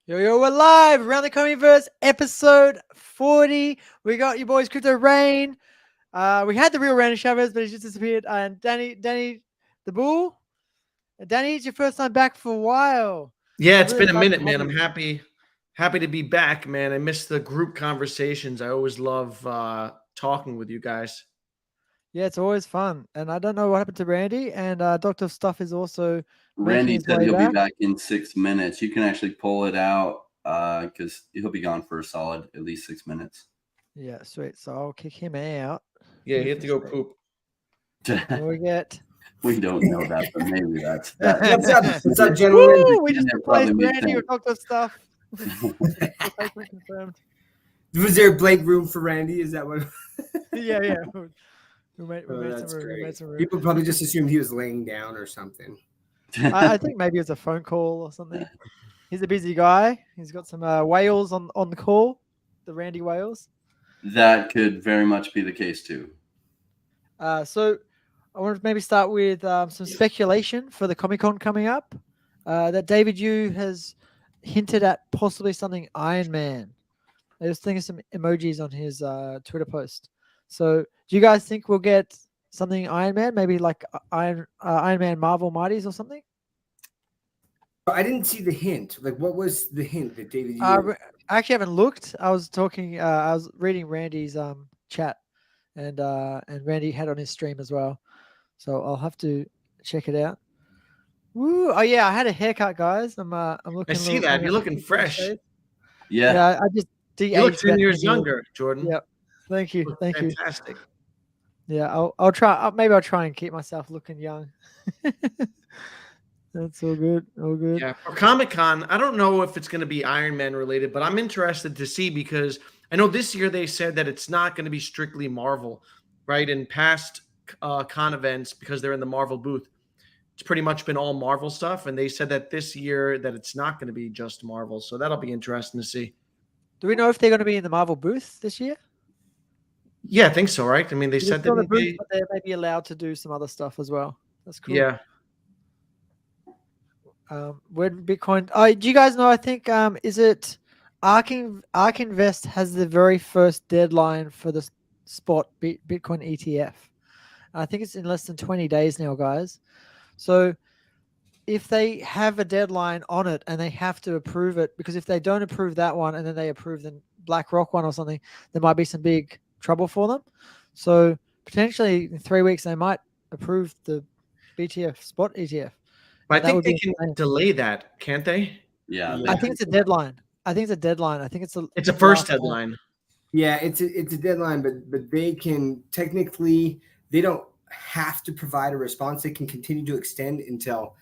Yo, we're live around the Comiverse, episode 40. We got your boys Crypto Rain. We had the real Randy Chavez, but he just disappeared. And Danny the Bull. Danny, it's your first time back for a while. Yeah, I'm it's really been a excited minute, to have man. I'm you. happy to be back, man. I miss the group conversations. I always love talking with you guys. Yeah, it's always fun. And I don't know what happened to Randy. And Dr. Stuff is also making Randy his said way he'll be back. back in 6 minutes. You can actually pull it out because he'll be gone for a solid at least 6 minutes. Yeah, sweet. So I'll kick him out. Yeah, you have to go poop. We get. We don't know that, but maybe that's that. What's up? What's up, gentlemen? Woo! We just That replaced probably makes Randy with sense. Dr. Stuff. Replacement confirmed. Was there a blank room for Randy? Is that what? Yeah. We made That's some room. We great. made some room. People probably just assumed he was laying down or something. I think maybe it was a phone call or something. He's a busy guy. He's got some whales on the call, the Randy whales. That could very much be the case too. So I want to maybe start with some speculation for the Comic-Con coming up. That David Yu has hinted at possibly something Iron Man. I was thinking some emojis on his Twitter post. So do you guys think we'll get something Iron Man, maybe like Iron Man Marvel Mighties or something? I didn't see the hint. Like, what was the hint that David? I actually haven't looked. I was talking. I was reading Randy's chat, and Randy had on his stream as well. So I'll have to check it out. Woo! Oh yeah, I had a haircut, guys. I'm looking. I see that. You're looking fresh. Yeah. I just You look de-aged 10 about years 10 younger, Jordan. Yep. Thank you. Thank you. Fantastic. Yeah, I'll try. Maybe I'll try and keep myself looking young. That's all good. All good. Yeah, for Comic-Con, I don't know if it's going to be Iron Man related, but I'm interested to see because I know this year they said that it's not going to be strictly Marvel, right? In past con events, because they're in the Marvel booth, it's pretty much been all Marvel stuff, and they said that this year that it's not going to be just Marvel, so that'll be interesting to see. Do we know if they're going to be in the Marvel booth this year? Yeah, I think so, right? I mean, they They're said still in the that booth, but they may be allowed to do some other stuff as well. That's cool. yeah. When Bitcoin, do you guys know? I think is it Ark Invest has the very first deadline for the spot Bitcoin ETF. I think it's in less than 20 days now, guys. So if they have a deadline on it and they have to approve it, because if they don't approve that one and then they approve the BlackRock one or something, there might be some big trouble for them. So potentially in 3 weeks they might approve the BTF spot ETF. But I think they insane. can delay that, can't they? Yeah. I think it's a deadline. I think it's a first deadline. Yeah, it's a deadline, but they can technically they don't have to provide a response. They can continue to extend until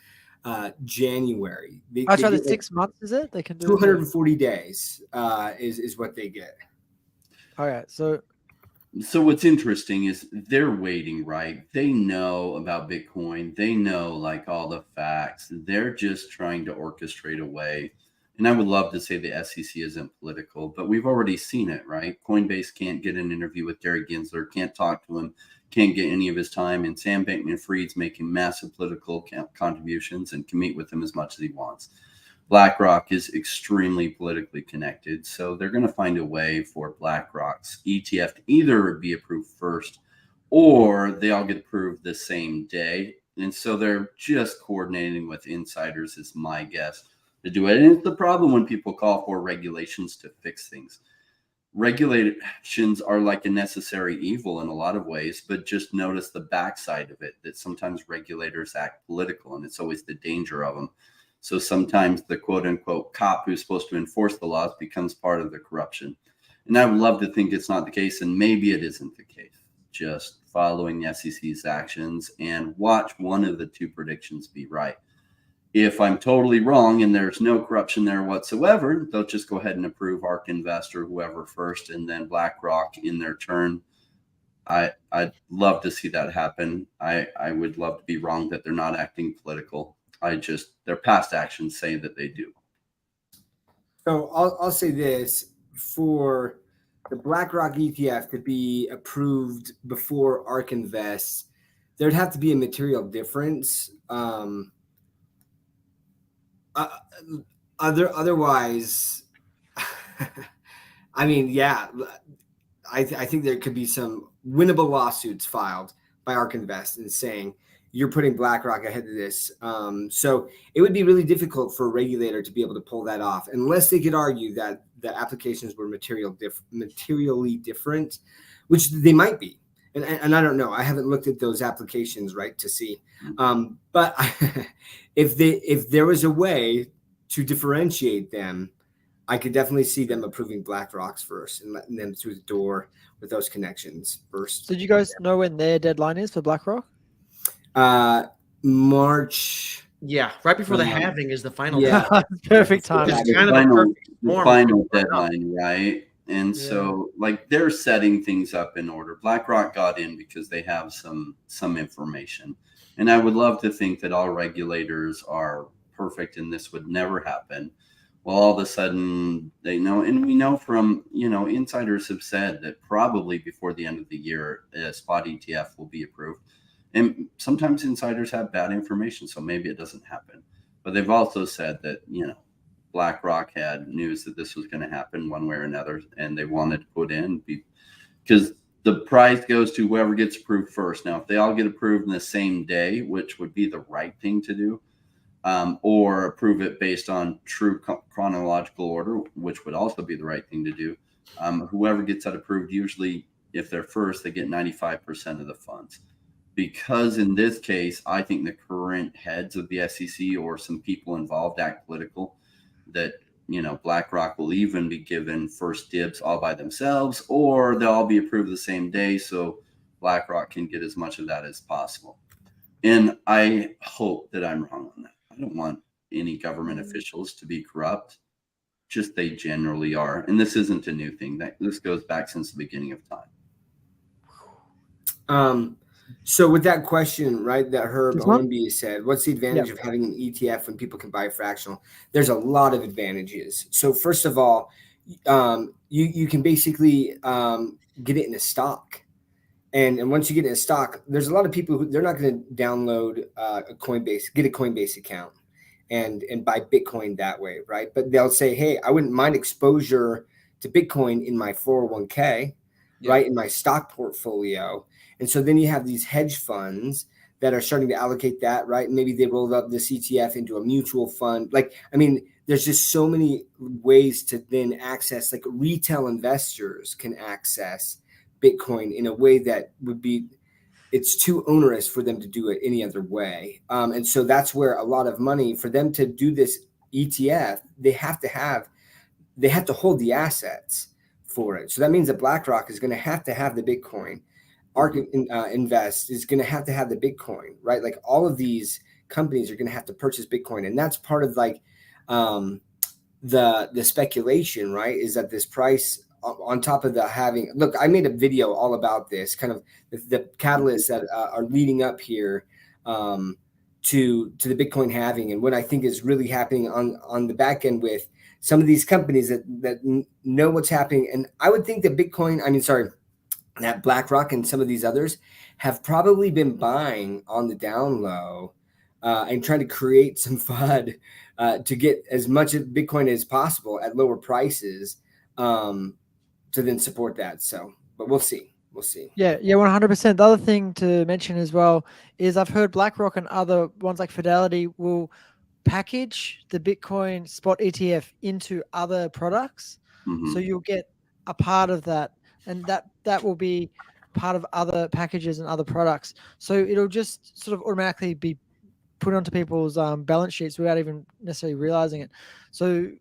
January. I tried it 6 months. Is it? They can do 240 days is what they get. All right. So what's interesting is they're waiting, right? They know about Bitcoin. They know like all the facts. They're just trying to orchestrate a way. And I would love to say the SEC isn't political, but we've already seen it, right? Coinbase can't get an interview with Gary Gensler, can't talk to him, can't get any of his time. And Sam Bankman-Fried's making massive political contributions and can meet with him as much as he wants. BlackRock is extremely politically connected, so they're going to find a way for BlackRock's ETF to either be approved first or they all get approved the same day. And so they're just coordinating with insiders is my guess to do it. And it's the problem when people call for regulations to fix things. Regulations are like a necessary evil in a lot of ways, but just notice the backside of it, that sometimes regulators act political, and it's always the danger of them. So sometimes the quote unquote cop who's supposed to enforce the laws becomes part of the corruption. And I would love to think it's not the case, and maybe it isn't the case. Just following the SEC's actions and watch one of the two predictions be right. If I'm totally wrong and there's no corruption there whatsoever, they'll just go ahead and approve ARK Invest or whoever first, and then BlackRock in their turn. I'd love to see that happen. I would love to be wrong that they're not acting political. Their past actions say that they do. So I'll say this: for the BlackRock ETF to be approved before ARK Invest, there'd have to be a material difference. Otherwise, I mean, yeah, I think there could be some winnable lawsuits filed by ARK Invest and saying you're putting BlackRock ahead of this. So it would be really difficult for a regulator to be able to pull that off unless they could argue that the applications were materially different, which they might be. And I don't know. I haven't looked at those applications, right, to see. But if there was a way to differentiate them, I could definitely see them approving BlackRock's first and letting them through the door with those connections first. So do you guys know when their deadline is for BlackRock? March. Yeah, right before the halving is the final. Yeah. Perfect time. It's The kind of a perfect storm. final deadline, right? And Yeah. so, like, they're setting things up in order. BlackRock got in because they have some information, and I would love to think that all regulators are perfect and this would never happen. Well, all of a sudden they know, and we know from insiders have said that probably before the end of the year, a spot ETF will be approved. And sometimes insiders have bad information, so maybe it doesn't happen. But they've also said that, BlackRock had news that this was going to happen one way or another, and they wanted to put in because the prize goes to whoever gets approved first. Now, if they all get approved in the same day, which would be the right thing to do, or approve it based on true chronological order, which would also be the right thing to do, whoever gets that approved, usually if they're first, they get 95% of the funds. Because in this case, I think the current heads of the SEC or some people involved act political, that BlackRock will even be given first dibs all by themselves, or they'll all be approved the same day, so BlackRock can get as much of that as possible. And I hope that I'm wrong on that. I don't want any government officials to be corrupt. Just they generally are, and this isn't a new thing. This goes back since the beginning of time. So with that question, right, that Herb This one? Owenby said, what's the advantage of having an ETF when people can buy fractional? There's a lot of advantages. So first of all, you can basically get it in a stock. And once you get in a stock, there's a lot of people who they're not going to download get a Coinbase account and buy Bitcoin that way, right? But they'll say, hey, I wouldn't mind exposure to Bitcoin in my 401k, right, in my stock portfolio. And so then you have these hedge funds that are starting to allocate that, right? Maybe they rolled up this ETF into a mutual fund. There's just so many ways to then access, like retail investors can access Bitcoin in a way that it's too onerous for them to do it any other way. And so that's where a lot of money for them to do this ETF, they have to hold the assets for it. So that means that BlackRock is going to have the Bitcoin. ARK Invest is going to have the Bitcoin, right? Like all of these companies are going to have to purchase Bitcoin. And that's part of the speculation, right? Is that this price on top of look, I made a video all about this kind of the catalysts that are leading up here to the Bitcoin halving, and what I think is really happening on the back end with some of these companies that know what's happening. And I would think that that BlackRock and some of these others have probably been buying on the down low and trying to create some FUD to get as much of Bitcoin as possible at lower prices to then support that. So, but we'll see. Yeah, 100%. The other thing to mention as well is I've heard BlackRock and other ones like Fidelity will package the Bitcoin spot ETF into other products. Mm-hmm. So you'll get a part of that, and that will be part of other packages and other products. So it'll just sort of automatically be put onto people's balance sheets without even necessarily realizing it. So,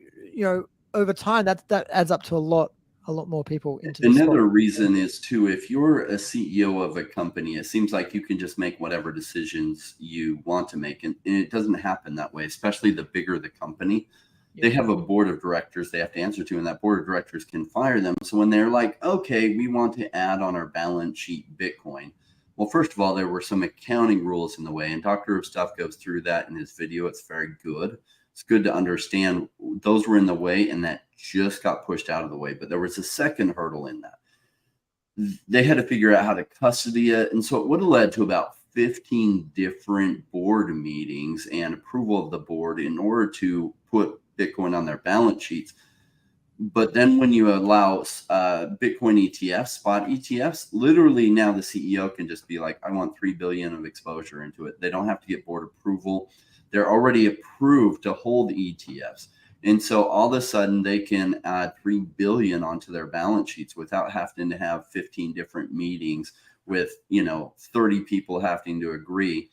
over time, that adds up to a lot more people into the Another spot. reason is too, if you're a CEO of a company, it seems like you can just make whatever decisions you want to make. And it doesn't happen that way, especially the bigger the company. They have a board of directors they have to answer to, and that board of directors can fire them. So when they're like, okay, we want to add on our balance sheet Bitcoin. Well, first of all, there were some accounting rules in the way, and Dr. of Stuff goes through that in his video. It's very good. It's good to understand those were in the way, and that just got pushed out of the way. But there was a second hurdle in that. They had to figure out how to custody it. And so it would have led to about 15 different board meetings and approval of the board in order to put Bitcoin Bitcoin on their balance sheets. But then when you allow Bitcoin ETFs, spot ETFs, literally now the CEO can just be like, I want 3 billion of exposure into it. They don't have to get board approval. They're already approved to hold ETFs. And so all of a sudden they can add 3 billion onto their balance sheets without having to have 15 different meetings with, 30 people having to agree.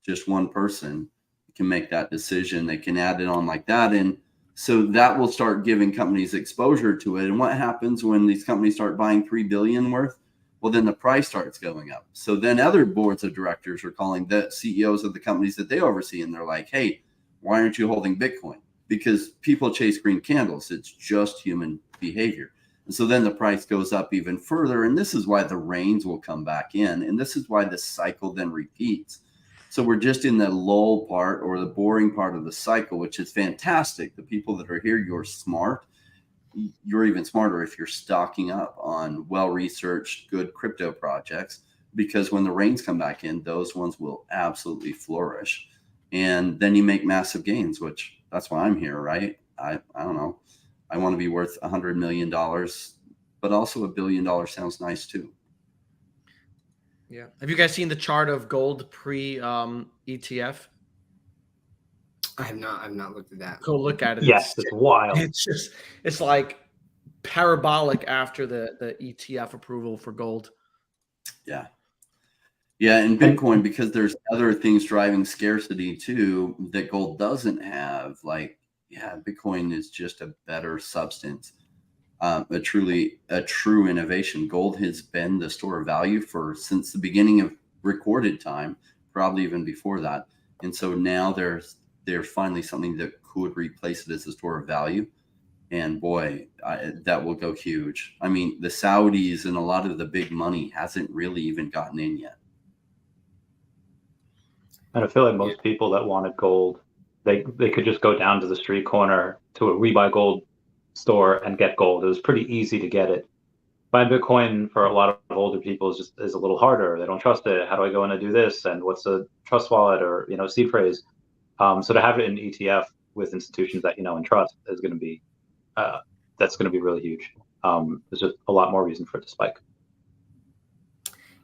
Just one person can make that decision. They can add it on like that. And so that will start giving companies exposure to it. And what happens when these companies start buying 3 billion worth? Well, then the price starts going up. So then other boards of directors are calling the CEOs of the companies that they oversee. And they're like, hey, why aren't you holding Bitcoin? Because people chase green candles. It's just human behavior. And so then the price goes up even further. And this is why the rains will come back in. And this is why the cycle then repeats. So we're just in the lull part or the boring part of the cycle, which is fantastic. The people that are here, you're smart. You're even smarter if you're stocking up on well-researched, good crypto projects, because when the rains come back in, those ones will absolutely flourish. And then you make massive gains, which that's why I'm here, right? I don't know. I want to be worth $100 million, but also $1 billion sounds nice too. Yeah. Have you guys seen the chart of gold pre ETF? I have not. I've not looked at that. Go look at it. Yes, it's wild. It's like parabolic after the ETF approval for gold. Yeah. Yeah, and Bitcoin, because there's other things driving scarcity too that gold doesn't have. Like, yeah, Bitcoin is just a better substance, a true innovation. Gold has been the store of value since the beginning of recorded time, probably even before that. And so now there's finally something that could replace it as a store of value. And boy, that will go huge. I mean, the Saudis and a lot of the big money hasn't really even gotten in yet. And I feel like most people that wanted gold, they could just go down to the street corner to a rebuy gold store and get gold. It was pretty easy to get it. Buying Bitcoin for a lot of older people is a little harder. They don't trust it. How do I go in and do this? And what's a trust wallet or seed phrase? So to have it in ETF with institutions that and trust is going to be that's going to be really huge. There's just a lot more reason for it to spike.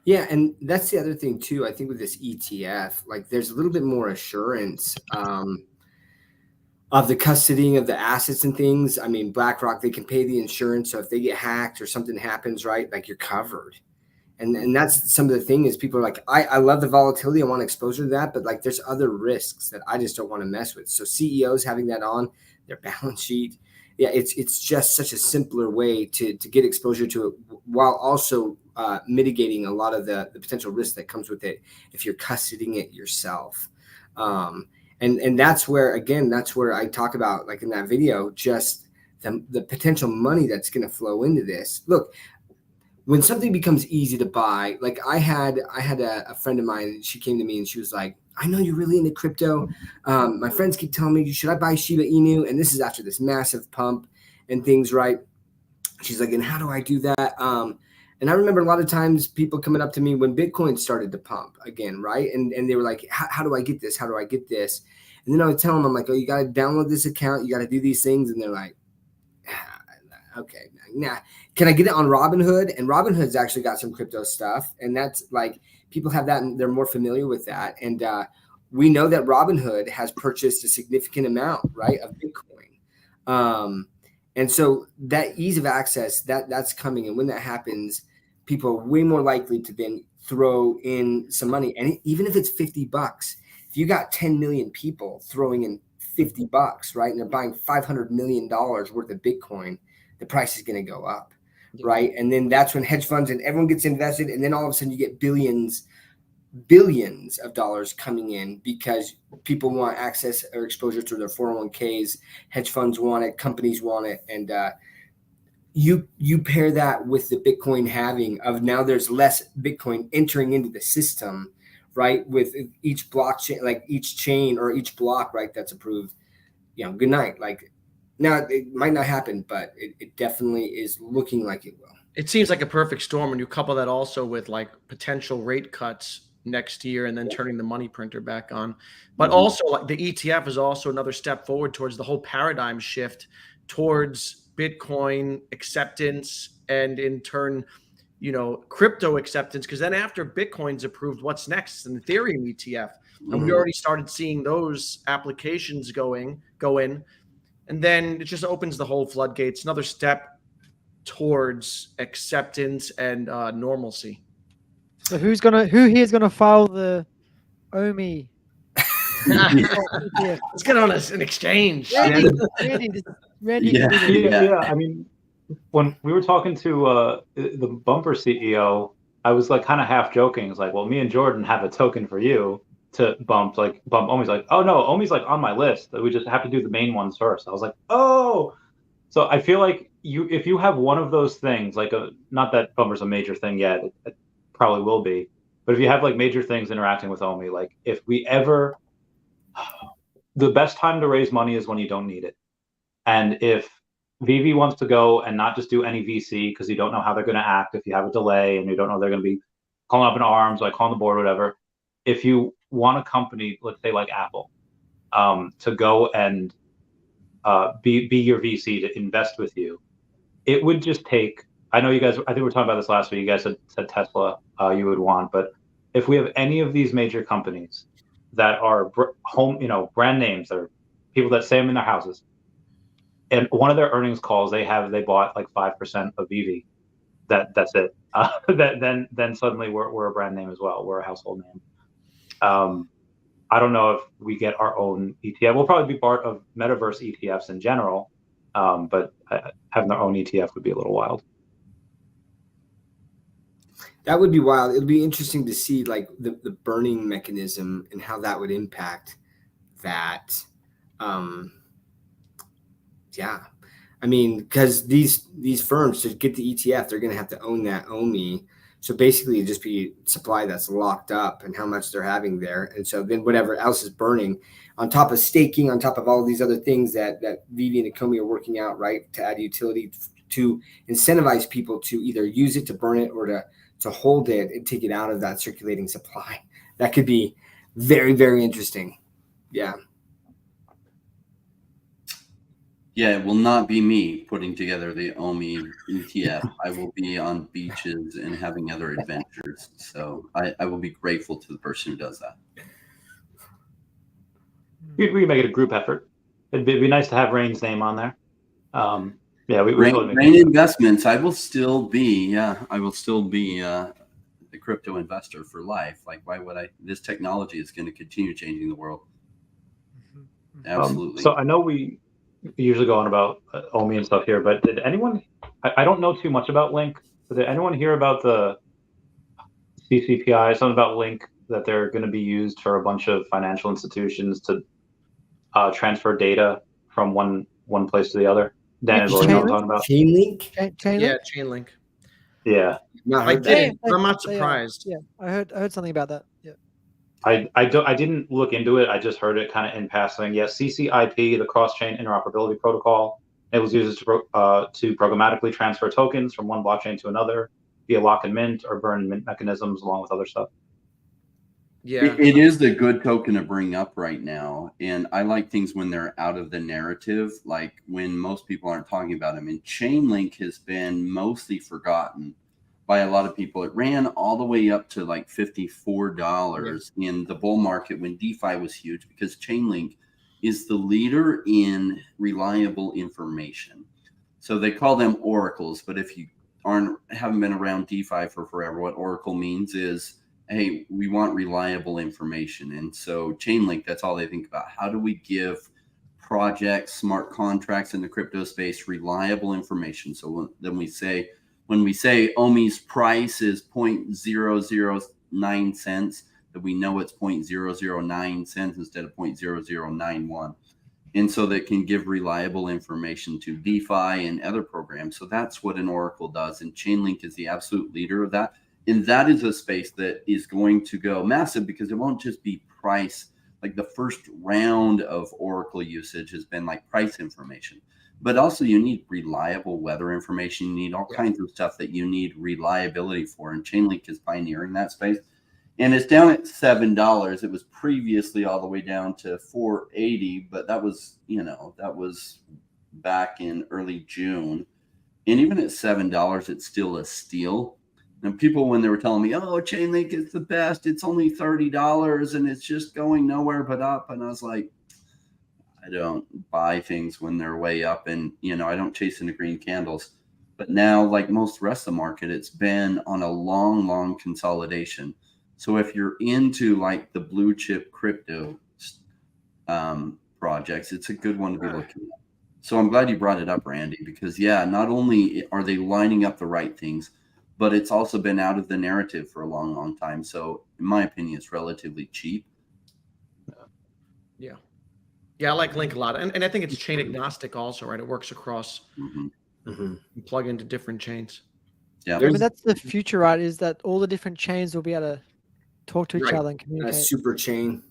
Yeah, and that's the other thing too. I think with this ETF, like there's a little bit more assurance of the custodying of the assets and things. I mean, BlackRock, they can pay the insurance, so if they get hacked or something happens, right, like you're covered. And that's some of the thing is people are like, I love the volatility, I want exposure to that, but like there's other risks that I just don't want to mess with. So CEOs having that on their balance sheet, yeah, it's just such a simpler way to get exposure to it while also mitigating a lot of the potential risk that comes with it if you're custodying it yourself. And that's where I talk about, like in that video, just the potential money that's going to flow into this. Look, when something becomes easy to buy, like I had a friend of mine, she came to me and she was like, I know you're really into crypto. My friends keep telling me, should I buy Shiba Inu? And this is after this massive pump and things, right? She's like, and how do I do that? And I remember a lot of times people coming up to me when Bitcoin started to pump again, right? And they were like, how do I get this? How do I get this? And then I would tell them, I'm like, oh, you got to download this account. You got to do these things. And they're like, okay, nah. Can I get it on Robinhood? And Robinhood's actually got some crypto stuff. And that's like, people have that and they're more familiar with that. And we know that Robinhood has purchased a significant amount, right, of Bitcoin. And so that ease of access, that's coming. And when that happens, people are way more likely to then throw in some money. And even if it's $50, if you got 10 million people throwing in $50, right, and they're buying $500 million worth of Bitcoin, the price is going to go up, right? And then that's when hedge funds and everyone gets invested. And then all of a sudden you get billions of dollars coming in because people want access or exposure to their 401ks, hedge funds want it, companies want it. And you pair that with the Bitcoin halving of now there's less Bitcoin entering into the system, right? With each blockchain, like each chain or each block, right, that's approved, good night. Like now it might not happen, but it definitely is looking like it will. It seems like a perfect storm when you couple that also with like potential rate cuts next year and then turning the money printer back on. But also, like, the ETF is also another step forward towards the whole paradigm shift towards Bitcoin acceptance and in turn, crypto acceptance. Because then after Bitcoin's approved, what's next? An Ethereum ETF. And we already started seeing those applications go in. And then it just opens the whole floodgates, another step towards acceptance and normalcy. So who here's gonna file the OMI? ETF? Let's get on an exchange. Randy, Randy Yeah. can do this. Yeah, I mean, when we were talking to the Bumper CEO, I was like kind of half joking. It's like, well, me and Jordan have a token for you to bump Omi's like, oh no, Omi's like on my list. We just have to do the main ones first. I was like, oh. So I feel like if you have one of those things, like not that Bumper's a major thing yet, it probably will be, but if you have like major things interacting with Omi, like if we ever, the best time to raise money is when you don't need it. And if Veve wants to go and not just do any VC because you don't know how they're going to act, if you have a delay and you don't know they're going to be calling up in arms, like calling the board or whatever, if you want a company, let's say like Apple, to go and be your VC to invest with you, it would just take, I know you guys, I think we were talking about this last week, you guys said Tesla you would want, but if we have any of these major companies that are brand names, that are people that say them in their houses, and one of their earnings calls, they bought like 5% of Veve. That's it. Then suddenly we're a brand name as well. We're a household name. I don't know if we get our own ETF. We'll probably be part of metaverse ETFs in general, but having our own ETF would be a little wild. That would be wild. It'll be interesting to see like the burning mechanism and how that would impact that. Yeah, I mean, because these firms, to get the ETF, they're going to have to own that OMI. So basically, it'd just be supply that's locked up and how much they're having there. And so then whatever else is burning, on top of staking, on top of all these other things that Veve and Ecomi are working out, right, to add utility to incentivize people to either use it, to burn it, or to hold it and take it out of that circulating supply. That could be very, very interesting. Yeah. Yeah, it will not be me putting together the OMI ETF. I will be on beaches and having other adventures. So I will be grateful to the person who does that. We can make it a group effort. It'd be nice to have Rain's name on there. Yeah, Rain Investments. I will still be the crypto investor for life. Like, why would I? This technology is going to continue changing the world. Absolutely. So I know we usually go on about OMI and stuff here, but did anyone, I don't know too much about Link, but did anyone hear about the CCPI, something about Link, that they're going to be used for a bunch of financial institutions to transfer data from one place to the other? Dan, what I'm talking about? Chainlink? Yeah, Chainlink. Yeah. I didn't. I'm not surprised. Yeah, I heard something about that. Yeah. I didn't look into it. I just heard it kind of in passing. Yes, CCIP, the cross-chain interoperability protocol, it was used to programmatically transfer tokens from one blockchain to another via lock and mint or burn and mint mechanisms, along with other stuff. Yeah, it is the good token to bring up right now, and I like things when they're out of the narrative, like when most people aren't talking about them. And Chainlink has been mostly forgotten by a lot of people. It ran all the way up to like $54 in the bull market when DeFi was huge, because Chainlink is the leader in reliable information. So they call them oracles, but if you haven't been around DeFi for forever, what oracle means is, hey, we want reliable information. And so Chainlink, that's all they think about. How do we give projects, smart contracts in the crypto space reliable information? So when we say OMI's price is 0.009 cents, that we know it's 0.009 cents instead of 0.0091. And so that can give reliable information to DeFi and other programs. So that's what an oracle does. And Chainlink is the absolute leader of that. And that is a space that is going to go massive, because it won't just be price. Like the first round of oracle usage has been like price information. But also you need reliable weather information. You need all kinds of stuff that you need reliability for. And Chainlink is pioneering that space. and it's down at $7. It was previously all the way down to $4.80, but that was back in early June. And even at $7, it's still a steal. And people, when they were telling me, "Oh, Chainlink is the best. It's only $30 and it's just going nowhere but up," and I was like, I don't buy things when they're way up, and I don't chase into green candles. But now, like most rest of the market, it's been on a long consolidation. So if you're into like the blue chip crypto projects, it's a good one to be looking at. So I'm glad you brought it up, Randy, because not only are they lining up the right things, but it's also been out of the narrative for a long time. So in my opinion, it's relatively cheap. Yeah, I like Link a lot. And I think it's chain agnostic also, right? It works across and plug into different chains. Yeah. I mean, that's the future, right? Is that all the different chains will be able to talk to each other and communicate. A super chain.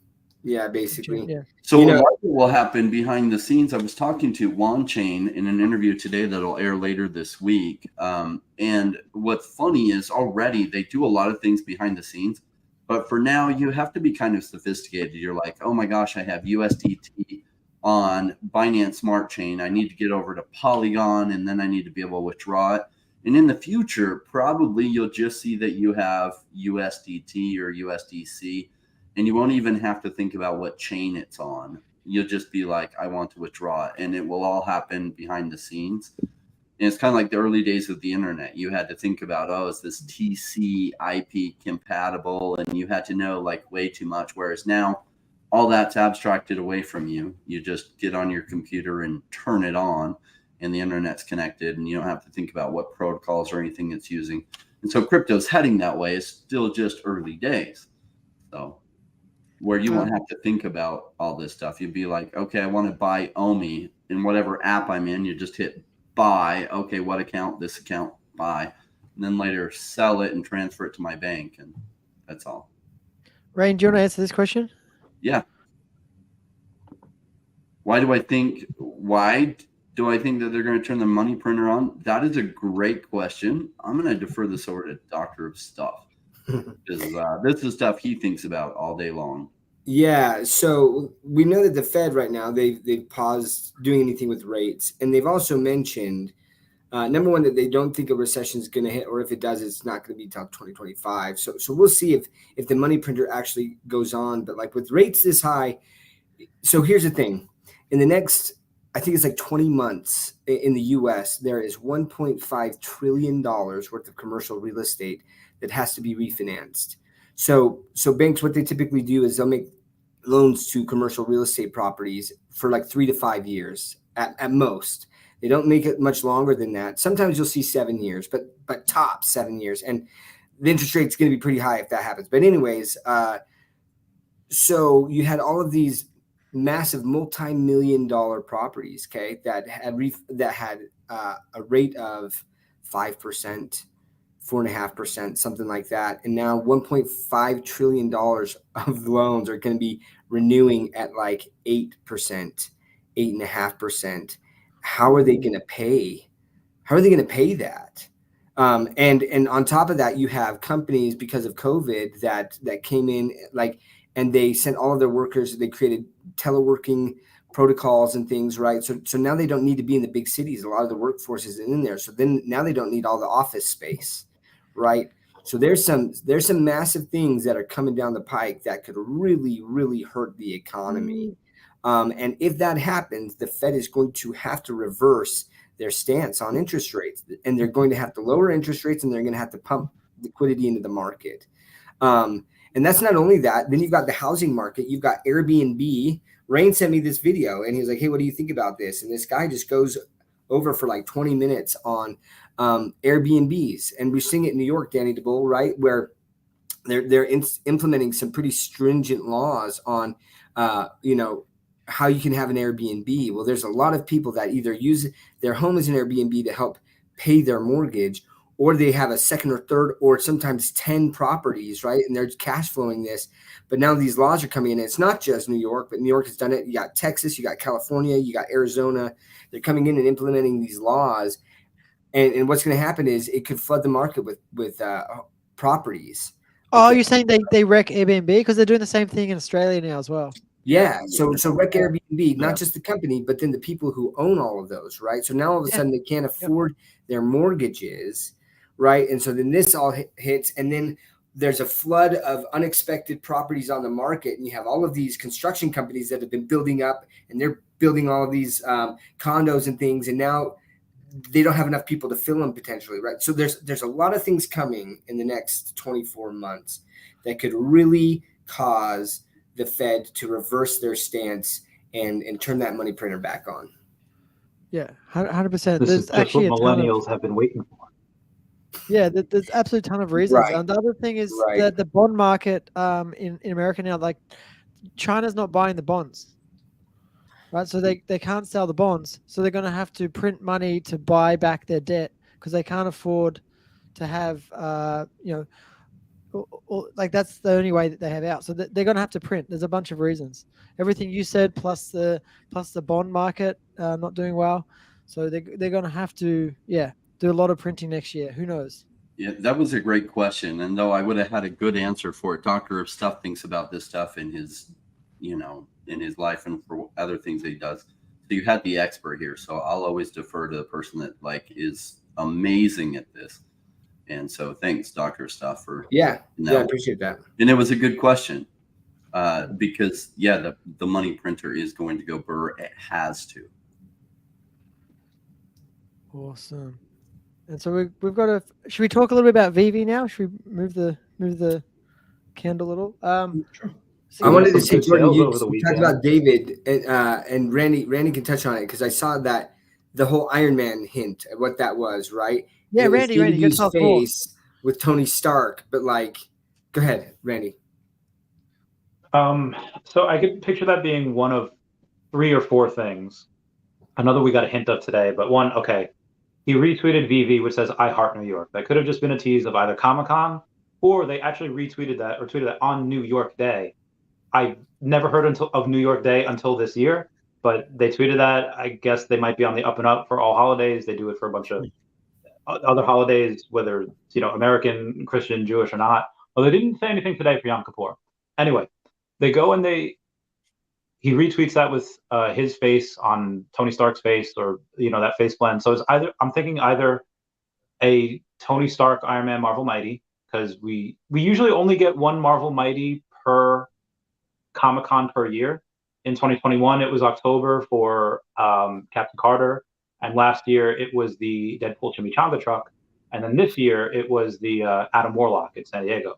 Yeah, basically. Yeah. So what will happen behind the scenes, I was talking to Juan Chain in an interview today that'll air later this week. And what's funny is already they do a lot of things behind the scenes. But for now, you have to be kind of sophisticated. You're like, oh my gosh, I have USDT on Binance Smart Chain. I need to get over to Polygon, and then I need to be able to withdraw it. And in the future, probably you'll just see that you have USDT or USDC, and you won't even have to think about what chain it's on. You'll just be like, I want to withdraw it, and it will all happen behind the scenes. And it's kind of like the early days of the internet. You had to think about, is this TC IP compatible? And you had to know like way too much. Whereas now all that's abstracted away from you. You just get on your computer and turn it on and the internet's connected and you don't have to think about what protocols or anything it's using. And so crypto's heading that way. It's still just early days. So where you won't have to think about all this stuff. You'd be like, okay, I want to buy OMI in whatever app I'm in. You just hit buy. Okay, what account? This account, buy. And then later sell it and transfer it to my bank. And that's all. Rain, do you want to answer this question? Yeah. Why do I think that they're going to turn the money printer on? That is a great question. I'm going to defer this over to Doctor of Stuff. Because this is stuff he thinks about all day long. Yeah, so we know that the Fed right now, they've paused doing anything with rates. And they've also mentioned, number one, that they don't think a recession is going to hit, or if it does, it's not going to be until 2025. So we'll see if the money printer actually goes on. But like with rates this high, so here's the thing. In the next, I think it's like 20 months in the U.S., there is $1.5 trillion worth of commercial real estate that has to be refinanced. So banks, what they typically do is they'll make loans to commercial real estate properties for like 3 to 5 years at most. They don't make it much longer than that. Sometimes you'll see 7 years, but top 7 years. And the interest rate's going to be pretty high if that happens. But anyways, so you had all of these massive multi-million-dollar properties, okay, that had a rate of 5%. 4.5%, something like that. And now $1.5 trillion of loans are going to be renewing at like 8%, 8.5%. How are they going to pay? How are they going to pay that? And on top of that, you have companies because of COVID that came in and they sent all of their workers, they created teleworking protocols and things, right? So now they don't need to be in the big cities. A lot of the workforce is in there. So then now they don't need all the office space. Right. So there's some massive things that are coming down the pike that could really, really hurt the economy. And if that happens, the Fed is going to have to reverse their stance on interest rates, and they're going to have to lower interest rates, and they're going to have to pump liquidity into the market. And that's not only that. Then you've got the housing market. You've got Airbnb. Rain sent me this video, and he was like, "Hey, what do you think about this?" And this guy just goes over for like 20 minutes on Airbnbs, and we're seeing it in New York, Danny DeBull, right, where they're implementing some pretty stringent laws on how you can have an Airbnb. Well, there's a lot of people that either use their home as an Airbnb to help pay their mortgage, or they have a second or third or sometimes 10 properties, right, and they're cash flowing this. But now these laws are coming in. It's not just New York, but New York has done it. You got Texas, you got California, you got Arizona. They're coming in and implementing these laws. And what's going to happen is it could flood the market with properties. Oh, you're saying they wreck Airbnb because they're doing the same thing in Australia now as well. Yeah, so wreck Airbnb, not Yeah. just the company, but then the people who own all of those, right? So now all of a Yeah. sudden they can't Yep. afford their mortgages, right? And so then this all hits, and then there's a flood of unexpected properties on the market, and you have all of these construction companies that have been building up, and they're building all of these condos and things, and now they don't have enough people to fill them potentially, right? So there's a lot of things coming in the next 24 months that could really cause the Fed to reverse their stance and turn that money printer back on. Yeah, 100%. This is There's just what actually a ton of millennials have been waiting for. yeah. There's absolute ton of reasons. Right. And the other thing is Right. that the bond market in America now, like China's not buying the bonds, right? So they can't sell the bonds, so they're going to have to print money to buy back their debt because they can't afford to have like that's the only way that they have out. So they're going to have to print. There's a bunch of reasons. Everything you said, plus the bond market not doing well. So they're going to have to do a lot of printing next year. Who knows? Yeah, that was a great question. And though I would have had a good answer for it, Doctor of Stuff thinks about this stuff in his, in his life and for other things that he does. So you had the expert here. So I'll always defer to the person that is amazing at this. And so thanks, Doctor of Stuff, for I appreciate that. And it was a good question because the money printer is going to go burr. It has to. Awesome. And so we've got should we talk a little bit about Veve now? Should we move the candle a little? I wanted to say, good Jordan, sales you over the talked weekend. about David and Randy. Randy can touch on it because I saw that the whole Iron Man hint of what that was, right? Yeah, It was Randy, go David's tell us more. face with Tony Stark, but go ahead, Randy. So I could picture that being one of 3 or 4 things. Another we got a hint of today, but one, okay. He retweeted Veve, which says "I heart New York." That could have just been a tease of either Comic-Con, or they actually retweeted that or tweeted that on New York Day. I never heard of New York Day until this year, but they tweeted that. I guess they might be on the up and up for all holidays. They do it for a bunch of other holidays, whether it's American, Christian, Jewish, or not. Well, they didn't say anything today for Yom Kippur. Anyway, they go and he retweets that with his face on Tony Stark's face, or that face blend. So it's I'm thinking either a Tony Stark Iron Man Marvel Mighty, because we usually only get one Marvel Mighty per Comic-Con per year. In 2021, it was October for Captain Carter, and last year it was the Deadpool Chimichanga truck, and then this year it was the Adam Warlock at San Diego.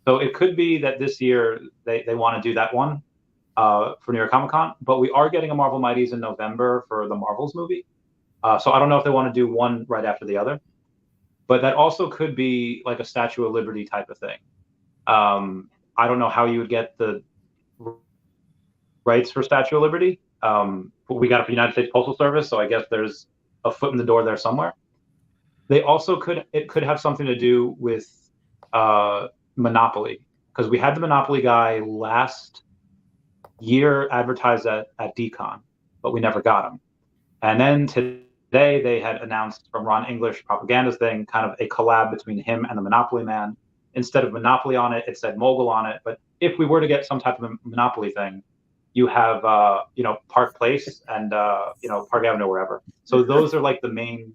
So it could be that this year they want to do that one for New York Comic Con, but we are getting a Marvel Mighties in November for the Marvels movie. So I don't know if they want to do one right after the other, but that also could be like a Statue of Liberty type of thing. I don't know how you would get the rights for Statue of Liberty. But we got it for United States Postal Service, so I guess there's a foot in the door there somewhere. They also could have something to do with Monopoly, because we had the Monopoly guy last year advertised at DCon, but we never got him. And then today they had announced from Ron English Propaganda's thing, kind of a collab between him and the Monopoly man. Instead of Monopoly on it, it said Mogul on it. But if we were to get some type of Monopoly thing, you have Park Place and Park Avenue, wherever. So those are like the main,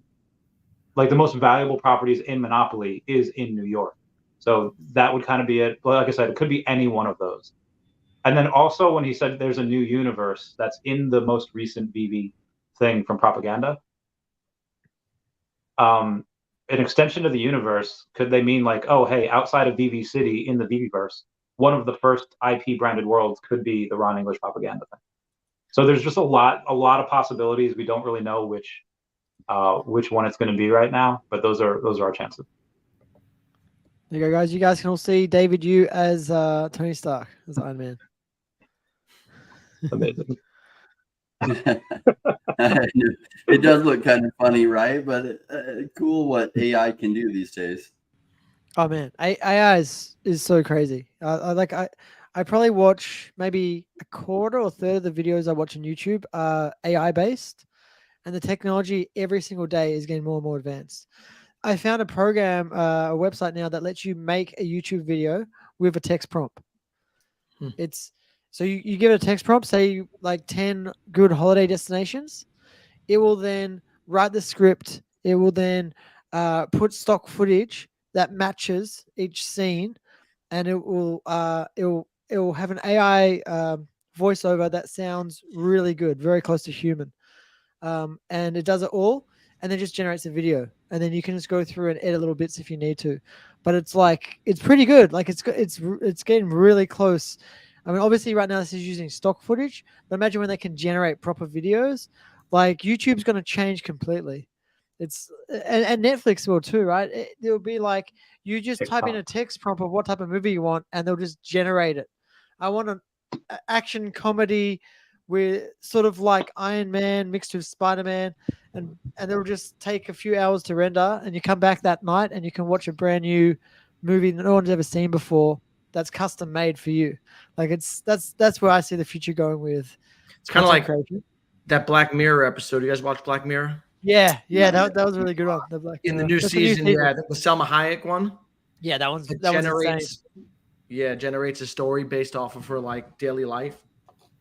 like the most valuable properties in Monopoly is in New York. So that would kind of be it. Well, like I said, it could be any one of those. And then also when he said there's a new universe that's in the most recent Veve thing from Propaganda, an extension of the universe, could they mean like, oh, hey, outside of Veve City in the Veveverse, one of the first IP branded worlds could be the Ron English Propaganda thing. So there's just a lot of possibilities. We don't really know which one it's going to be right now, but those are our chances. There you go, guys. You guys can all see David Yu as Tony Stark as Iron Man. Amazing. It does look kind of funny, right? But cool what AI can do these days. Oh man, AI is so crazy. I probably watch maybe a quarter or third of the videos I watch on YouTube are AI based, and the technology every single day is getting more and more advanced. I found a program, a website now that lets you make a YouTube video with a text prompt. Hmm. It's so you give it a text prompt, say like 10 good holiday destinations. It will then write the script. It will then put stock footage that matches each scene, and it will have an AI voiceover that sounds really good, very close to human. And it does it all, and then just generates a video, and then you can just go through and edit little bits if you need to. But it's like it's pretty good. Like it's getting really close. I mean, obviously, right now this is using stock footage, but imagine when they can generate proper videos. Like YouTube's going to change completely. It's and Netflix will too, right? It'll be like you just type in a TikTok. text prompt of what type of movie you want, and they'll just generate it. I want an action comedy with sort of like Iron Man mixed with Spider Man, and it'll just take a few hours to render, and you come back that night and you can watch a brand new movie that no one's ever seen before. That's custom made for you. Like that's where I see the future going with It's kind of content like creation. that Black Mirror episode. You guys watch Black Mirror? Yeah, that was a really good one. The Black In the Mirror. new That's the new season, season. yeah, the Selma Hayek one. Yeah, that It was insane. generates a story based off of her like daily life.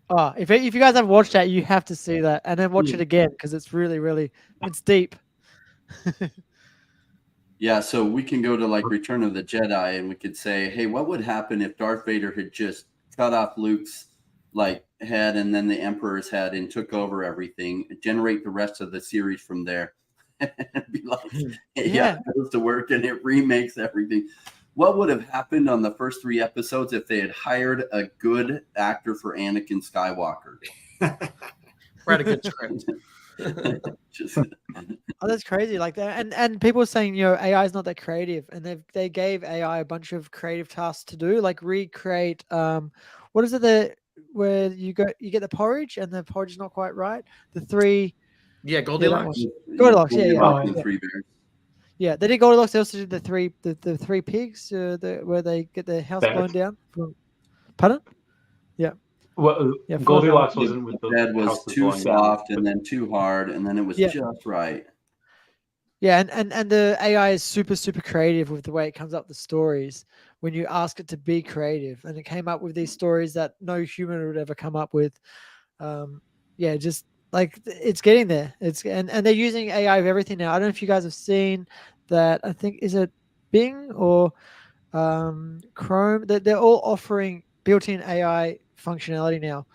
Oh, if you guys haven't watched that, you have to see that and then watch it again because it's really it's deep. Yeah, so we can go to like Return of the Jedi and we could say, hey, what would happen if Darth Vader had just cut off Luke's like head and then the Emperor's head and took over everything, generate the rest of the series from there. And be like, yeah, it goes to work and it remakes everything. What would have happened on the first 3 episodes if they had hired a good actor for Anakin Skywalker? Write a good script. Just, Oh, that's crazy. Like that, and people are saying AI is not that creative, and they gave AI a bunch of creative tasks to do, like recreate. What is it where you get the porridge and the porridge is not quite right? The three, Yeah, that Goldilocks. one. Goldilocks, yeah. Goldilocks and Yeah. 3 Bears. Yeah, they did Goldilocks. They also did the three pigs, where they get their house blown down. Pardon? Yeah. Well, Yeah. Goldilocks wasn't with The the bed was houses too blowing down, soft but and then too hard, and then it was Yeah. just right. Yeah, and the AI is super creative with the way it comes up with the stories when you ask it to be creative, and it came up with these stories that no human would ever come up with. Yeah, just like it's getting there. And they're using AI with everything now. I don't know if you guys have seen that. I think is it Bing or Chrome. They're all offering built-in AI functionality now.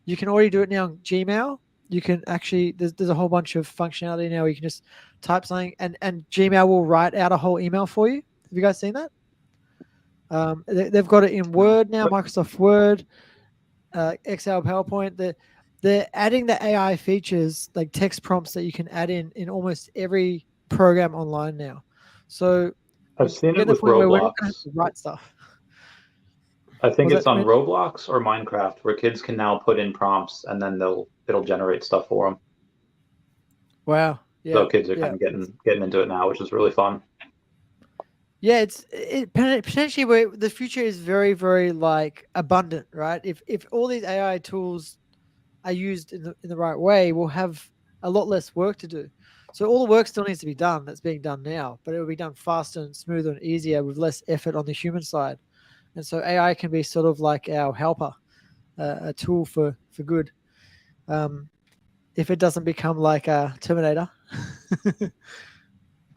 You can already do it now in Gmail. You can actually there's a whole bunch of functionality now where you can just type something and Gmail will write out a whole email for you. Have you guys seen that? They've got it in Word now, Microsoft Word, Excel, PowerPoint. They're adding the AI features like text prompts that you can add in almost every program online now. So I've seen get it the with point where we're not going to Roblox. have to write stuff. I think Was it's that on Mitch? Roblox or Minecraft where kids can now put in prompts and then it'll generate stuff for them. Wow. Yeah. So kids are yeah. kind of getting into it now, which is really fun. Yeah, it potentially where the future is very like abundant, right? If all these AI tools are used in the right way, we'll have a lot less work to do. So all the work still needs to be done that's being done now, but it will be done faster and smoother and easier with less effort on the human side. And so AI can be sort of like our helper, a tool for good. If it doesn't become like a Terminator. It's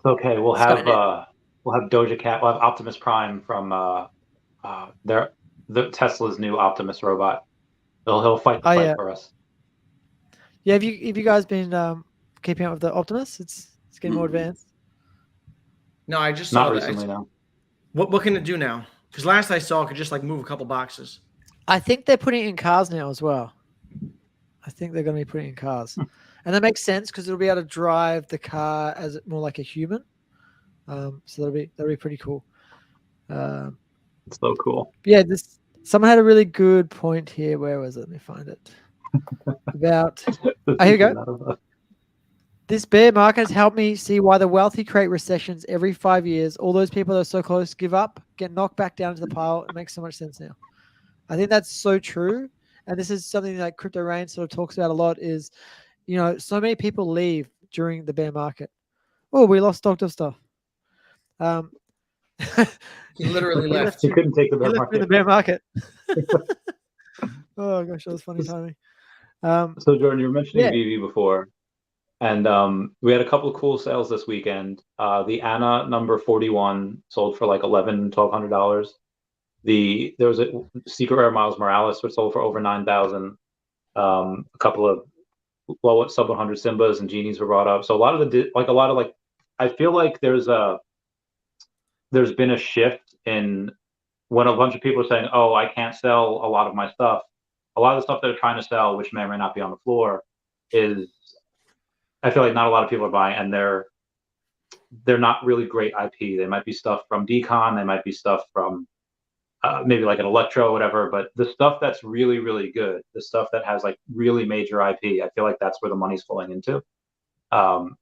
okay. We'll have Skynet. Doja Cat. We'll have Optimus Prime from the Tesla's new Optimus robot. He'll fight the Oh fight yeah, for us. yeah. Have you guys been keeping up with the Optimus? It's getting more Mhm. advanced. No, I just saw Not that. recently, no. What can it do now? Because last I saw, it could just like move a couple boxes. I think they're putting it in cars now as well. I think they're going to be putting it in cars, and that makes sense because it'll be able to drive the car as more like a human. So that'll be pretty cool. It's so cool. Yeah, someone had a really good point here. Where was it? Let me find it. About here we go. This bear market has helped me see why the wealthy create recessions every 5 years. All those people that are so close give up, get knocked back down to the pile. It makes so much sense now. I think that's so true. And this is something that Crypto Rain sort of talks about a lot is, so many people leave during the bear market. Oh, we lost Dr. Stuff. Um, He literally he left. He couldn't take the He bear left me in the market. bear market. Oh gosh, that was funny timing. So Jordan, you were mentioning Yeah. Veve before, and we had a couple of cool sales this weekend. The Anna number 41 sold for like $1,100-$1,200. There was a Secret Rare Miles Morales which sold for over 9,000. A couple of low sub 100 Simbas and Genies were brought up. So a lot of I feel like there's been a shift in when a bunch of people are saying, "Oh, I can't sell a lot of my stuff." A lot of the stuff they're trying to sell, which may or may not be on the floor, is I feel like not a lot of people are buying, and they're not really great IP. They might be stuff from Decon, they might be stuff from maybe like an Electro, or whatever. But the stuff that's really, really good, the stuff that has like really major IP, I feel like that's where the money's flowing into. Um,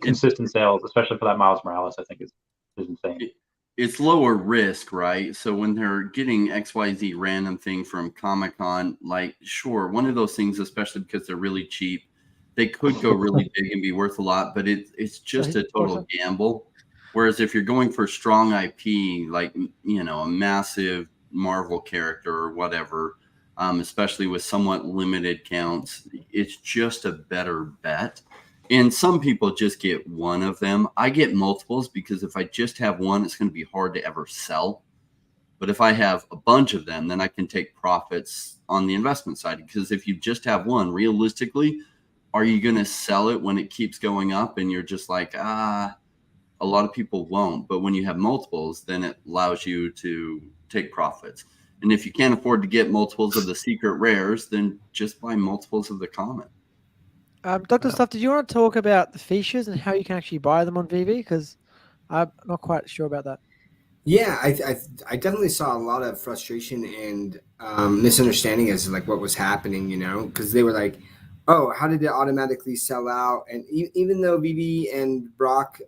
consistent sales, especially for that Miles Morales, I think is insane. It's lower risk, right? So when they're getting XYZ random thing from Comic-Con, like, sure, one of those things, especially because they're really cheap, they could go really big and be worth a lot, but it's just a total gamble. Whereas if you're going for strong IP, like, a massive Marvel character or whatever, especially with somewhat limited counts, it's just a better bet. And some people just get one of them. I get multiples because if I just have one, it's going to be hard to ever sell. But if I have a bunch of them, then I can take profits on the investment side. Because if you just have one, realistically, are you going to sell it when it keeps going up? And you're just like, a lot of people won't. But when you have multiples, then it allows you to take profits. And if you can't afford to get multiples of the secret rares, then just buy multiples of the common. Dr. Stuff, did you want to talk about the features and how you can actually buy them on Veve? Because I'm not quite sure about that. Yeah, I definitely saw a lot of frustration and misunderstanding as to like what was happening, because they were like, "Oh, how did it automatically sell out?" And even though Veve and Brock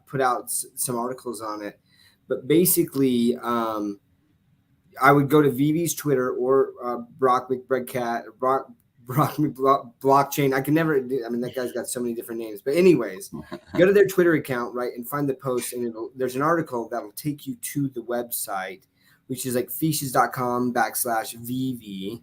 put out some articles on it, but basically, I would go to Veve's Twitter or Brock McBreadcat, Brock Blockchain. I can never. I mean, that guy's got so many different names. But anyways, go to their Twitter account, right, and find the post, and there's an article that will take you to the website, which is like fishes.com/Veve.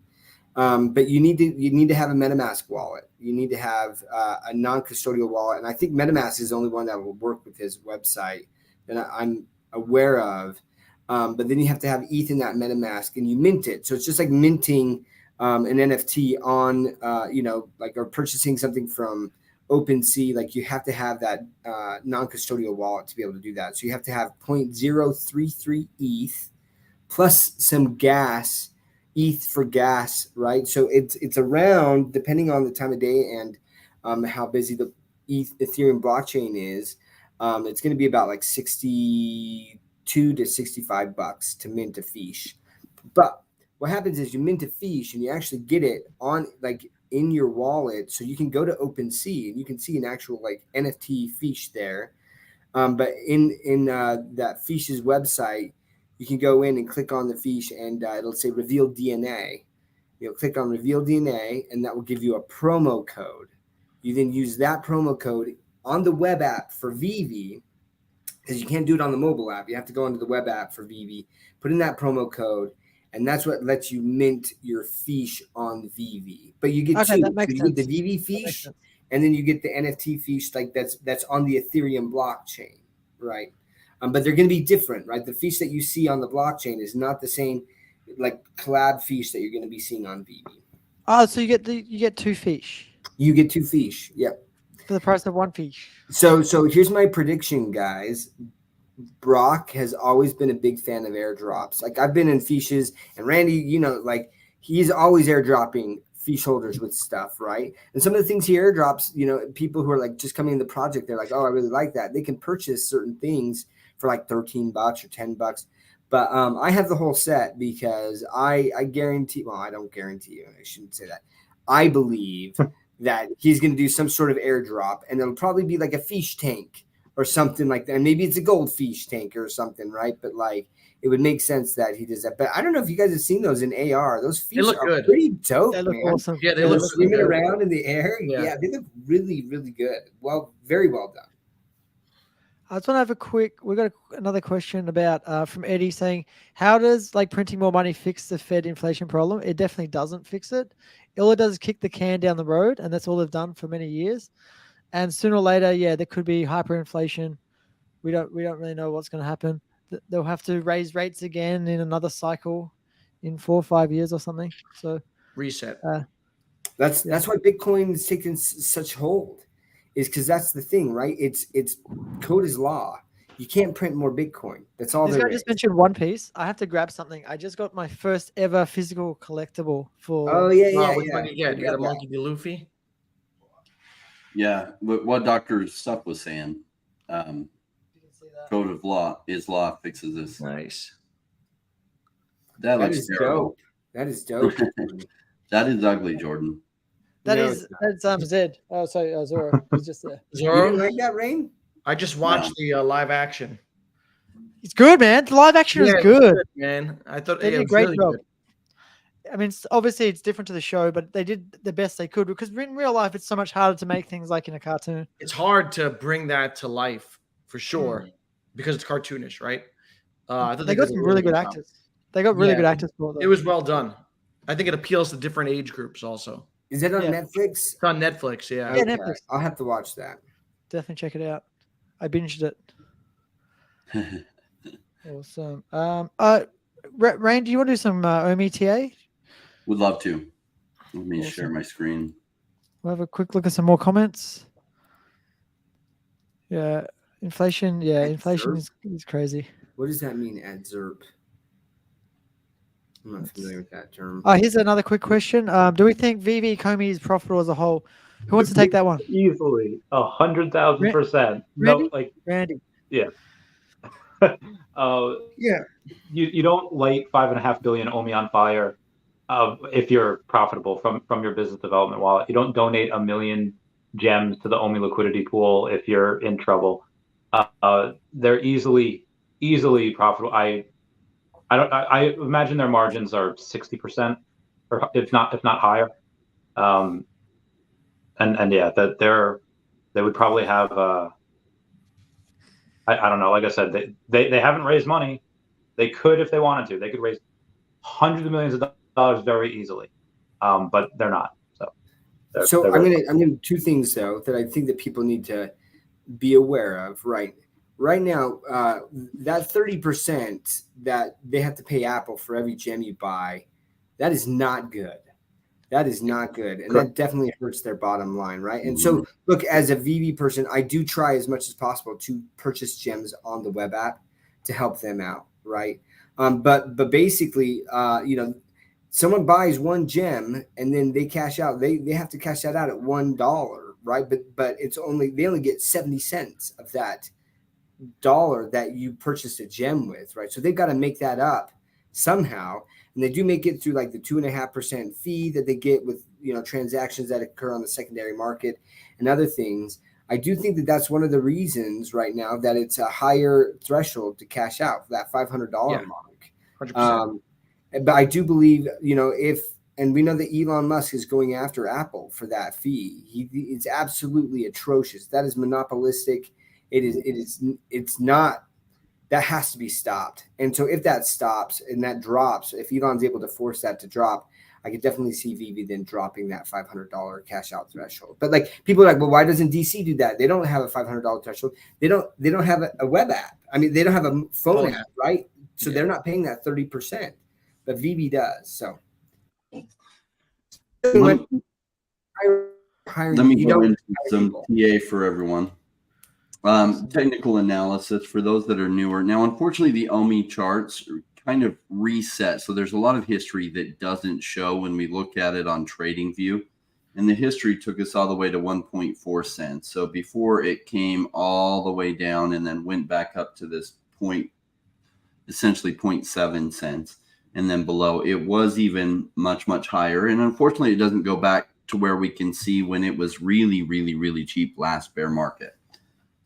But you need to have a MetaMask wallet. You need to have a non-custodial wallet, and I think MetaMask is the only one that will work with his website that I'm aware of. But then you have to have ETH in that MetaMask, and you mint it. So it's just like minting an NFT on, or purchasing something from OpenSea. Like you have to have that non-custodial wallet to be able to do that. So you have to have 0.033 ETH plus some gas, ETH for gas, right? So it's around, depending on the time of day and how busy the Ethereum blockchain is, it's going to be about like $62 to $65 to mint a fiche. But what happens is you mint a fiche and you actually get it on like in your wallet, so you can go to OpenSea and you can see an actual like NFT fiche there. But in that fiche's website, you can go in and click on the fiche and it'll say reveal DNA. You'll click on reveal DNA and that will give you a promo code. You then use that promo code on the web app for Veve, because you can't do it on the mobile app. You have to go into the web app for Veve, put in that promo code, and that's what lets you mint your fiche on Veve. But you get two. That makes So you sense. get the Veve fiche, and then you get the NFT fiche like that's on the Ethereum blockchain, right? But they're going to be different, right? The fiche that you see on the blockchain is not the same like collab fiche that you're going to be seeing on Veve. Oh, so you get two fiche. You get two fiche. Yep. For the price of one fiche. So here's my prediction, guys. Brock has always been a big fan of airdrops. Like I've been in fiches, and Randy, like he's always airdropping fiche holders with stuff, right? And some of the things he airdrops, people who are like just coming in the project, they're like, "Oh, I really like that." They can purchase certain things for like $13 or $10. But I have the whole set because I guarantee. Well, I don't guarantee you. I shouldn't say that. I believe that he's going to do some sort of airdrop, and it'll probably be like a fiche tank or something like that. And maybe it's a gold fiche tank or something, right? But like it would make sense that he does that. But I don't know if you guys have seen those in AR. Those fiche are good. pretty dope, They look man. awesome. Yeah, they look swimming good. around in the air. Yeah, they look really, really good. Well, very well done. I just want to have a quick. We got another question about from Eddie saying, "How does like printing more money fix the Fed inflation problem?" It definitely doesn't fix it. All it does is kick the can down the road, and that's all they've done for many years. And sooner or later, yeah, there could be hyperinflation. We don't really know what's going to happen. They'll have to raise rates again in another cycle, in 4 or 5 years or something. So Reset. That's why Bitcoin is taking such hold, is because that's the thing, right? It's code is law. You can't print more Bitcoin. That's all this there guy is. just mentioned One Piece. I have to grab something. I just got my first ever physical collectible for. Oh yeah, Wow, yeah, which yeah. one you get? You got a Love that. Monkey D. Luffy? Yeah, what Dr. Stuff was saying. You can see that. Code of law is law fixes this. Nice. That That looks is terrible. dope. That is dope. That is ugly, Jordan. That No, is it's not. that's Zed. Oh, sorry, Zoro. He's just there. You Zoro, didn't like that, Rain? I just watched the live action. It's good, man. The live action is it was good. man. I thought They it did a was great really job. good. I mean, obviously it's different to the show, but they did the best they could because in real life it's so much harder to make things like in a cartoon. It's hard to bring that to life for sure because it's cartoonish, right? I thought They got did a some really good job. actors. They got really Yeah. good actors for It was well done. I think it appeals to different age groups also. Is that on Yeah. Netflix? It's on Netflix, yeah. Yeah, Okay, Netflix. I'll have to watch that. Definitely check it out. I binged it. Awesome. Rain, do you want to do some OMETA? Would love to. Let me Awesome. share my screen. We'll have a quick look at some more comments. Yeah, inflation. Yeah, At inflation ZERP? is crazy. What does that mean at ZERP? I'm not familiar with that term. Here's another quick question. Do we think Veve Comey is profitable as a whole? Who wants to take that one? Easily 100,000%. No, Randy? like Randy. yeah. Yeah. You don't light 5.5 billion Omi on fire if you're profitable from your business development wallet. You don't donate 1 million gems to the Omi liquidity pool if you're in trouble. They're easily profitable. I imagine their margins are 60%, or if not higher. And yeah, that they would probably have. I don't know. Like I said, they haven't raised money. They could if they wanted to. They could raise hundreds of millions of dollars very easily, but they're not. So I'm gonna two things though that I think that people need to be aware of. Right now, that 30% that they have to pay Apple for every gem you buy, that is not good. That is not good, and that definitely hurts their bottom line, right? And so, look, as a VV person, I do try as much as possible to purchase gems on the web app to help them out, right? But basically, someone buys one gem and then they cash out. They have to cash that out at $1, right? But they only get 70 cents of that dollar that you purchased a gem with, right? So they've got to make that up somehow. And they do make it through like the 2.5% fee that they get with transactions that occur on the secondary market and other things. I do think that that's one of the reasons right now that it's a higher threshold to cash out for that $500 mark. 100%. But I do believe, and we know that Elon Musk is going after Apple for that fee. It's absolutely atrocious. That is monopolistic. It's not. That has to be stopped. And so if that stops and that drops, if Elon's able to force that to drop, I could definitely see Veve then dropping that $500 cash out threshold. But like people are like, well, why doesn't DC do that? They don't have a $500 threshold. They don't have a web app. I mean, they don't have a phone app, right? So they're not paying that 30%, but Veve does. So Let me go into some TA for everyone. Technical analysis for those that are newer. Now, unfortunately, the OMI charts kind of reset. So there's a lot of history that doesn't show when we look at it on TradingView. And the history took us all the way to 1.4 cents. So before it came all the way down and then went back up to this point, essentially 0.7 cents. And then below, it was even much, much higher. And unfortunately, it doesn't go back to where we can see when it was really, really, really cheap last bear market.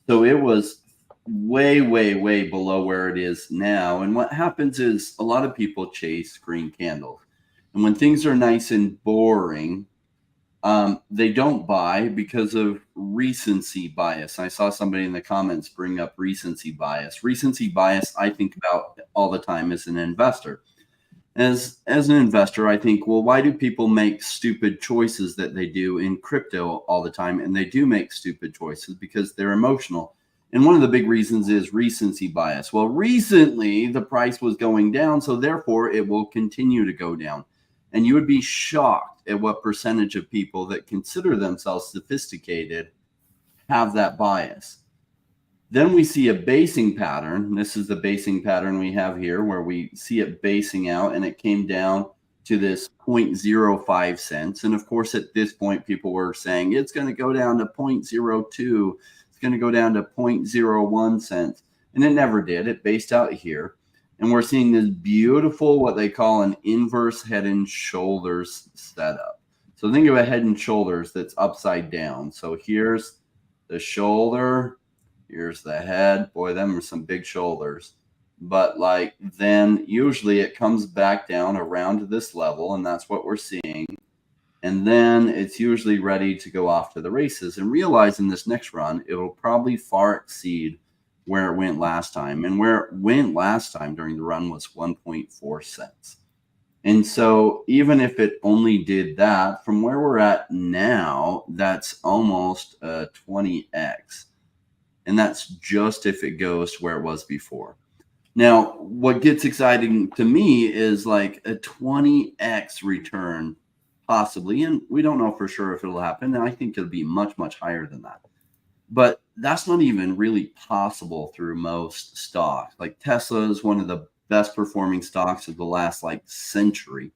So it was way, way, way below where it is now. And what happens is a lot of people chase green candles. And when things are nice and boring, They don't buy because of recency bias. I saw somebody in the comments bring up recency bias. Recency bias, I think about all the time as an investor. As an investor, I think, well, why do people make stupid choices that they do in crypto all the time? And they do make stupid choices because they're emotional. And one of the big reasons is recency bias. Well, recently the price was going down, so therefore it will continue to go down. And you would be shocked at what percentage of people that consider themselves sophisticated have that bias. Then we see a basing pattern. This is the basing pattern we have here where we see it basing out, and it came down to this 0.05 cents. And of course, at this point, people were saying it's going to go down to 0.02. It's going to go down to 0.01 cents. And it never did. It based out here. And we're seeing this beautiful, what they call an inverse head and shoulders setup. So think of a head and shoulders that's upside down. So here's the shoulder. Here's the head. Boy, them are some big shoulders. But like then usually it comes back down around to this level, and that's what we're seeing. And then it's usually ready to go off to the races. And realize in this next run, it'll probably far exceed where it went last time. And where it went last time during the run was 1.4 cents. And so even if it only did that, from where we're at now, that's almost 20x. And that's just if it goes to where it was before. Now, what gets exciting to me is like a 20x return, possibly. And we don't know for sure if it'll happen. And I think it'll be much, much higher than that. But that's not even really possible through most stocks. Like Tesla is one of the best performing stocks of the last like century.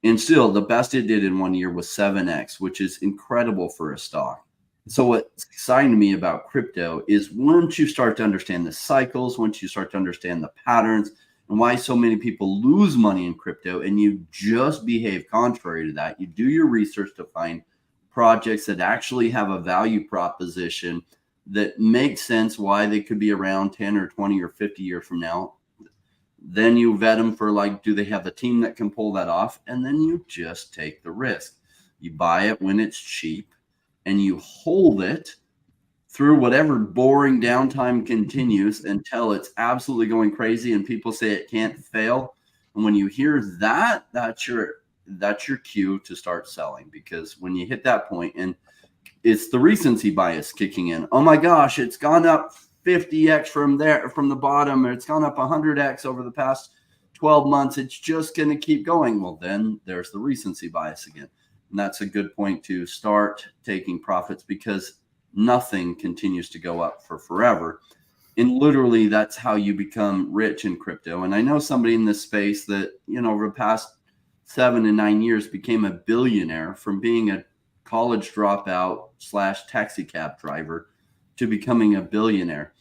And still, the best it did in 1 year was 7x, which is incredible for a stock. So what's exciting to me about crypto is once you start to understand the cycles, once you start to understand the patterns and why so many people lose money in crypto, and you just behave contrary to that, you do your research to find projects that actually have a value proposition that makes sense why they could be around 10 or 20 or 50 years from now. Then you vet them for like, do they have the team that can pull that off? And then you just take the risk. You buy it when it's cheap and you hold it through whatever boring downtime continues until it's absolutely going crazy and people say it can't fail. And when you hear that, that's your cue to start selling, because when you hit that point, and it's the recency bias kicking in. Oh my gosh, it's gone up 50x from the bottom, or it's gone up 100x over the past 12 months. It's just going to keep going. Well, then there's the recency bias again. And that's a good point to start taking profits, because nothing continues to go up for forever. And literally that's how you become rich in crypto. And I know somebody in this space that, over the past 7 and 9 years became a billionaire from being a college dropout / taxi cab driver to becoming a billionaire.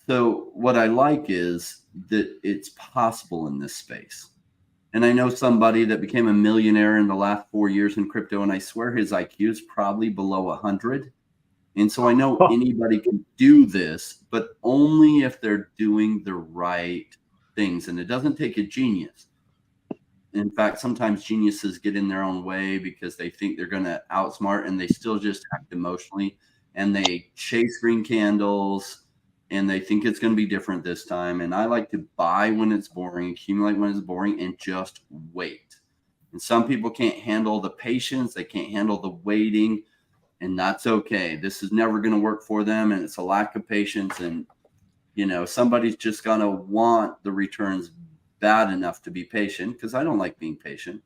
So what I like is that it's possible in this space. And I know somebody that became a millionaire in the last 4 years in crypto, and I swear his IQ is probably below 100. And so I know anybody can do this, but only if they're doing the right things. And it doesn't take a genius. In fact, sometimes geniuses get in their own way because they think they're going to outsmart, and they still just act emotionally, and they chase green candles, and they think it's going to be different this time. And I like to buy when it's boring, accumulate when it's boring, and just wait. And some people can't handle the patience. They can't handle the waiting, and that's okay. This is never going to work for them, and it's a lack of patience. And, somebody's just going to want the returns bad enough to be patient, because I don't like being patient.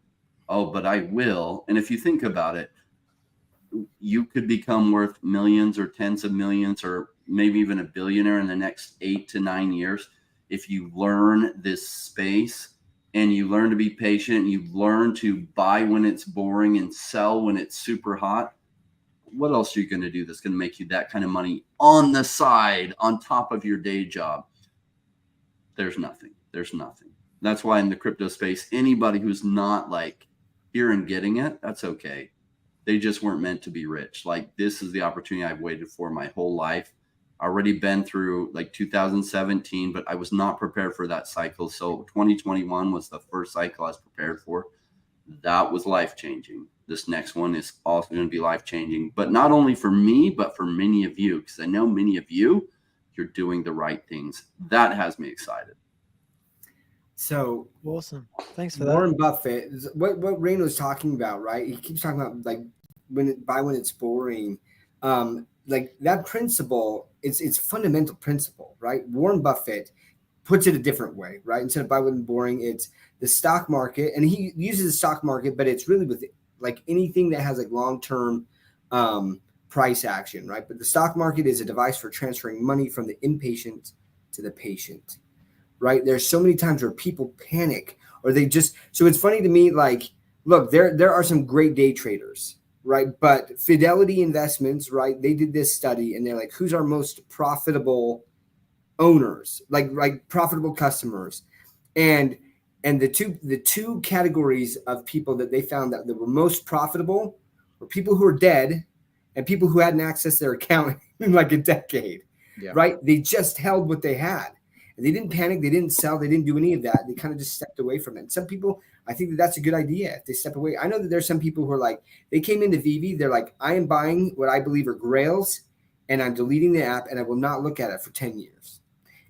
Oh, but I will. And if you think about it, you could become worth millions or tens of millions or maybe even a billionaire in the next 8 to 9 years if you learn this space and you learn to be patient, and you learn to buy when it's boring and sell when it's super hot. What else are you going to do that's going to make you that kind of money on the side, on top of your day job? There's nothing. That's why in the crypto space, anybody who's not like here and getting it, that's okay. They just weren't meant to be rich. Like, this is the opportunity I've waited for my whole life. Already been through like 2017, but I was not prepared for that cycle. So 2021 was the first cycle I was prepared for. That was life-changing. this next one is also going to be life-changing, but not only for me, but for many of you, because I know many of you, you're doing the right things. That has me excited. So Awesome. Thanks for that. Warren Buffett, what Rain was talking about, right? He keeps talking about like when it's boring. Like that principle, it's fundamental principle, right? Warren Buffett puts it a different way, right? Instead of buy when boring, it's the stock market, and he uses the stock market, but it's really with like anything that has like long-term price action, right? But the stock market is a device for transferring money from the impatient to the patient, right? There's so many times where people panic or they just, so it's funny to me, like, look, there are some great day traders, right? But Fidelity Investments, right? They did this study and they're like, who's our most profitable owners, like profitable customers? And the two categories of people that they found that were most profitable were people who were dead and people who hadn't accessed their account in like a decade, right? They just held what they had. And they didn't panic. They didn't sell. They didn't do any of that. They kind of just stepped away from it. And some people, I think that's a good idea if they step away. I know that there's some people who are like, they came into Veve. They're like, I am buying what I believe are grails, and I'm deleting the app, and I will not look at it for 10 years.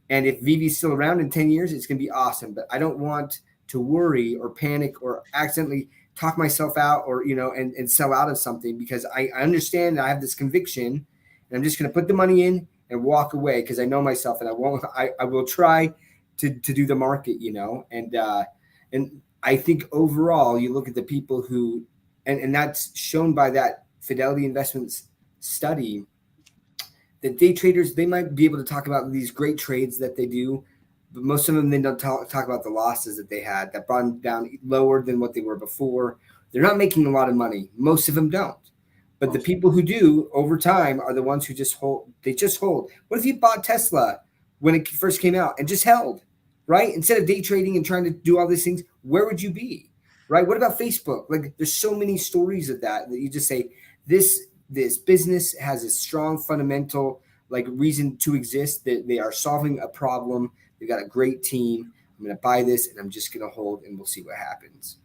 And if Veve is still around in 10 years, it's going to be awesome. But I don't want to worry or panic or accidentally talk myself out or, and sell out of something, because I understand that I have this conviction, and I'm just going to put the money in and walk away because I know myself, and I will try to do the market, and I think overall you look at the people who, and that's shown by that Fidelity Investments study, that day traders, they might be able to talk about these great trades that they do, but most of them, they don't talk about the losses that they had that brought them down lower than what they were before. They're not making a lot of money. Most of them don't. But the people who do over time are the ones who just hold. They just hold. What if you bought Tesla when it first came out and just held, right? Instead of day trading and trying to do all these things, where would you be, right? What about Facebook? Like, there's so many stories of that you just say, this business has a strong fundamental like reason to exist, that they are solving a problem. They've got a great team. I'm going to buy this and I'm just going to hold, and we'll see what happens.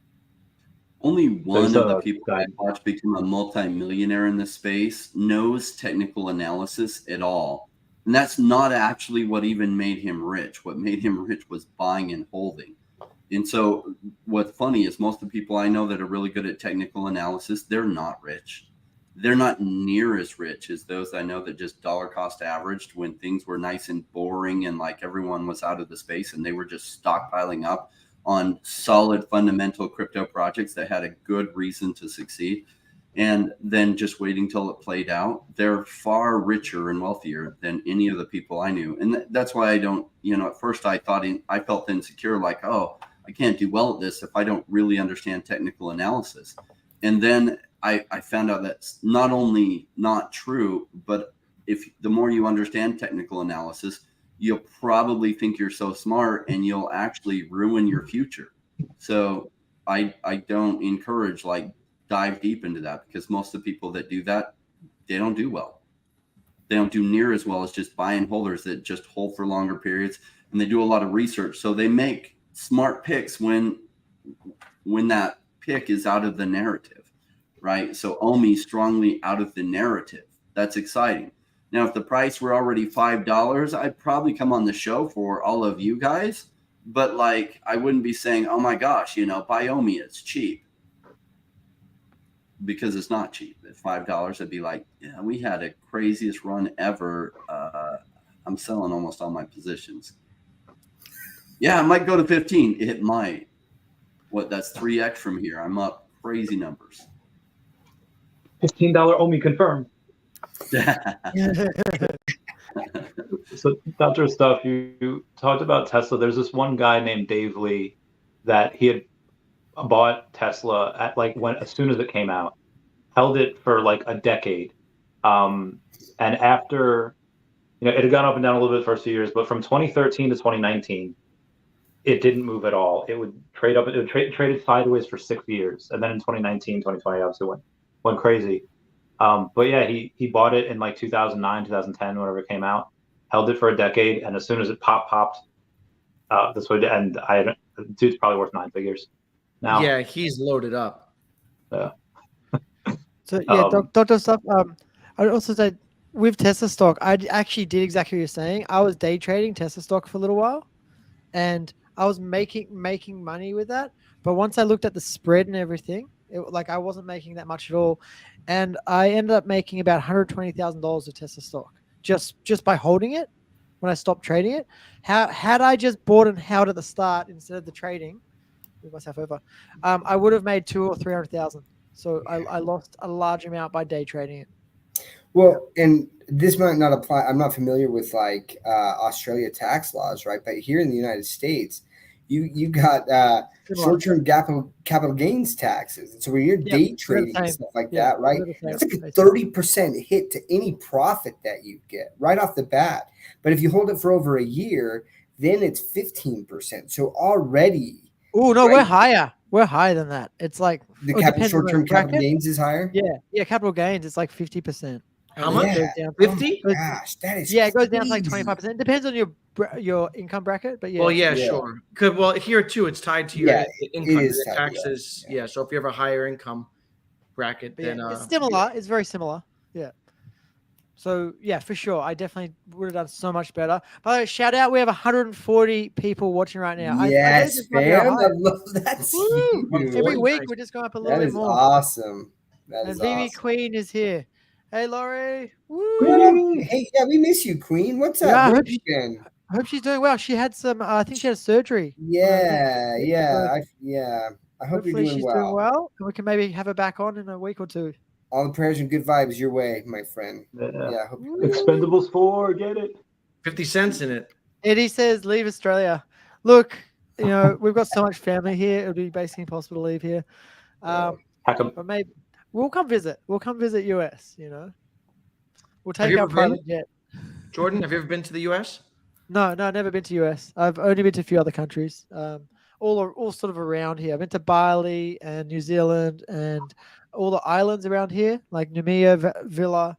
Only one of the people I watch become a multimillionaire in this space knows technical analysis at all. And that's not actually what even made him rich. What made him rich was buying and holding. And so what's funny is most of the people I know that are really good at technical analysis, they're not rich. They're not near as rich as those I know that just dollar cost averaged when things were nice and boring and like everyone was out of the space and they were just stockpiling up on solid fundamental crypto projects that had a good reason to succeed, and then just waiting till it played out. They're far richer and wealthier than any of the people I knew. And that's why I don't, at first I felt insecure, like, oh, I can't do well at this if I don't really understand technical analysis. And then I found out that's not only not true, but if the more you understand technical analysis, you'll probably think you're so smart and you'll actually ruin your future. So I don't encourage like dive deep into that, because most of the people that do that, they don't do well. They don't do near as well as just buy and holders that just hold for longer periods, and they do a lot of research. So they make smart picks when that pick is out of the narrative, right? So OMI strongly out of the narrative. That's exciting. Now, if the price were already $5, I'd probably come on the show for all of you guys. But like, I wouldn't be saying, oh my gosh, buy OMI, it's cheap. Because it's not cheap. At $5, I'd be like, yeah, we had the craziest run ever. I'm selling almost all my positions. Yeah, it might go to 15. It might. That's 3x from here. I'm up crazy numbers. $15 OMI confirmed. So, Dr. Stuff, you talked about Tesla. There's this one guy named Dave Lee that he had bought Tesla at as soon as it came out, held it for like a decade, and after it had gone up and down a little bit the first few years, but from 2013 to 2019, it didn't move at all. It would trade up. It traded sideways for 6 years, and then in 2019, 2020, obviously went crazy. But yeah, he bought it in like 2009, 2010, whenever it came out, held it for a decade, and as soon as it popped, this would end. Dude's probably worth 9 figures now. Yeah, he's loaded up. Yeah. So yeah, Um, Doctor Stuff. I'd also say with Tesla stock, actually did exactly what you're saying. I was day trading Tesla stock for a little while, and I was making money with that. But once I looked at the spread and everything, like I wasn't making that much at all, and I ended up making about $120,000 of Tesla stock just by holding it when I stopped trading it. How had I just bought and held at the start instead of the trading, move myself over, I would have made 200 or 300,000. So I lost a large amount by day trading it. Yeah, Well, and this might not apply. I'm not familiar with like Australia tax laws, right? But here in the United States, you got similar. short-term capital gains taxes. So when you're Yeah, day we're the trading and same. stuff like Yeah, that, right? we're the same. That's like a Basically. 30% hit to any profit that you get right off the bat. But if you hold it for over a year, then it's 15%. So already, Oh no, we're right, higher. We're higher than that. It's like the it depends on the short-term capital bracket. gains is higher. Yeah, capital gains. It's like 50%, How and then it much? Yeah. goes down. Oh my 50? gosh, that is Yeah, it goes down to like crazy. 25%. It depends on your income bracket, but Well, yeah, yeah, Yeah. sure. Could well here too. It's tied to your Yeah, it income. is Your tied. Yeah. taxes. Yeah. So if you have a higher income bracket, but yeah, then it's similar. It's very similar. Yeah. So yeah, for sure, I definitely would have done so much better. By the way, shout out, we have 140 people watching right now. I believe Yes, this might be our fam. I highest. love that's Woo! Every 140. huge. week Nice. we're just going up a little That bit is more. awesome. That And is Vivi awesome. Queen is here. Hey, Laurie. What up? Woo! Hey, yeah, we miss you, Queen. What's up? Yeah, Where have you been? I hope she's doing well. She had some, I think she had surgery on her neck. Yeah, Hip, yeah, so yeah. I hope you're hopefully doing she's doing well. well, and we can maybe have her back on in a week or two. All the prayers and good vibes your way, my friend. yeah. Yeah, I hope you're Woo! Expendables 4, get it? 50 cents in it. Eddie says, leave Australia. Look, we've got so much family here. It would be basically impossible to leave here. Hack 'em. But maybe we'll come visit. We'll come visit US, We'll Have take you our ever been, private jet. Jordan? Have you ever been to the U.S.? No, never been to US. I've only been to a few other countries. All sort of around here. I've been to Bali and New Zealand and all the islands around here, like Numia, Villa,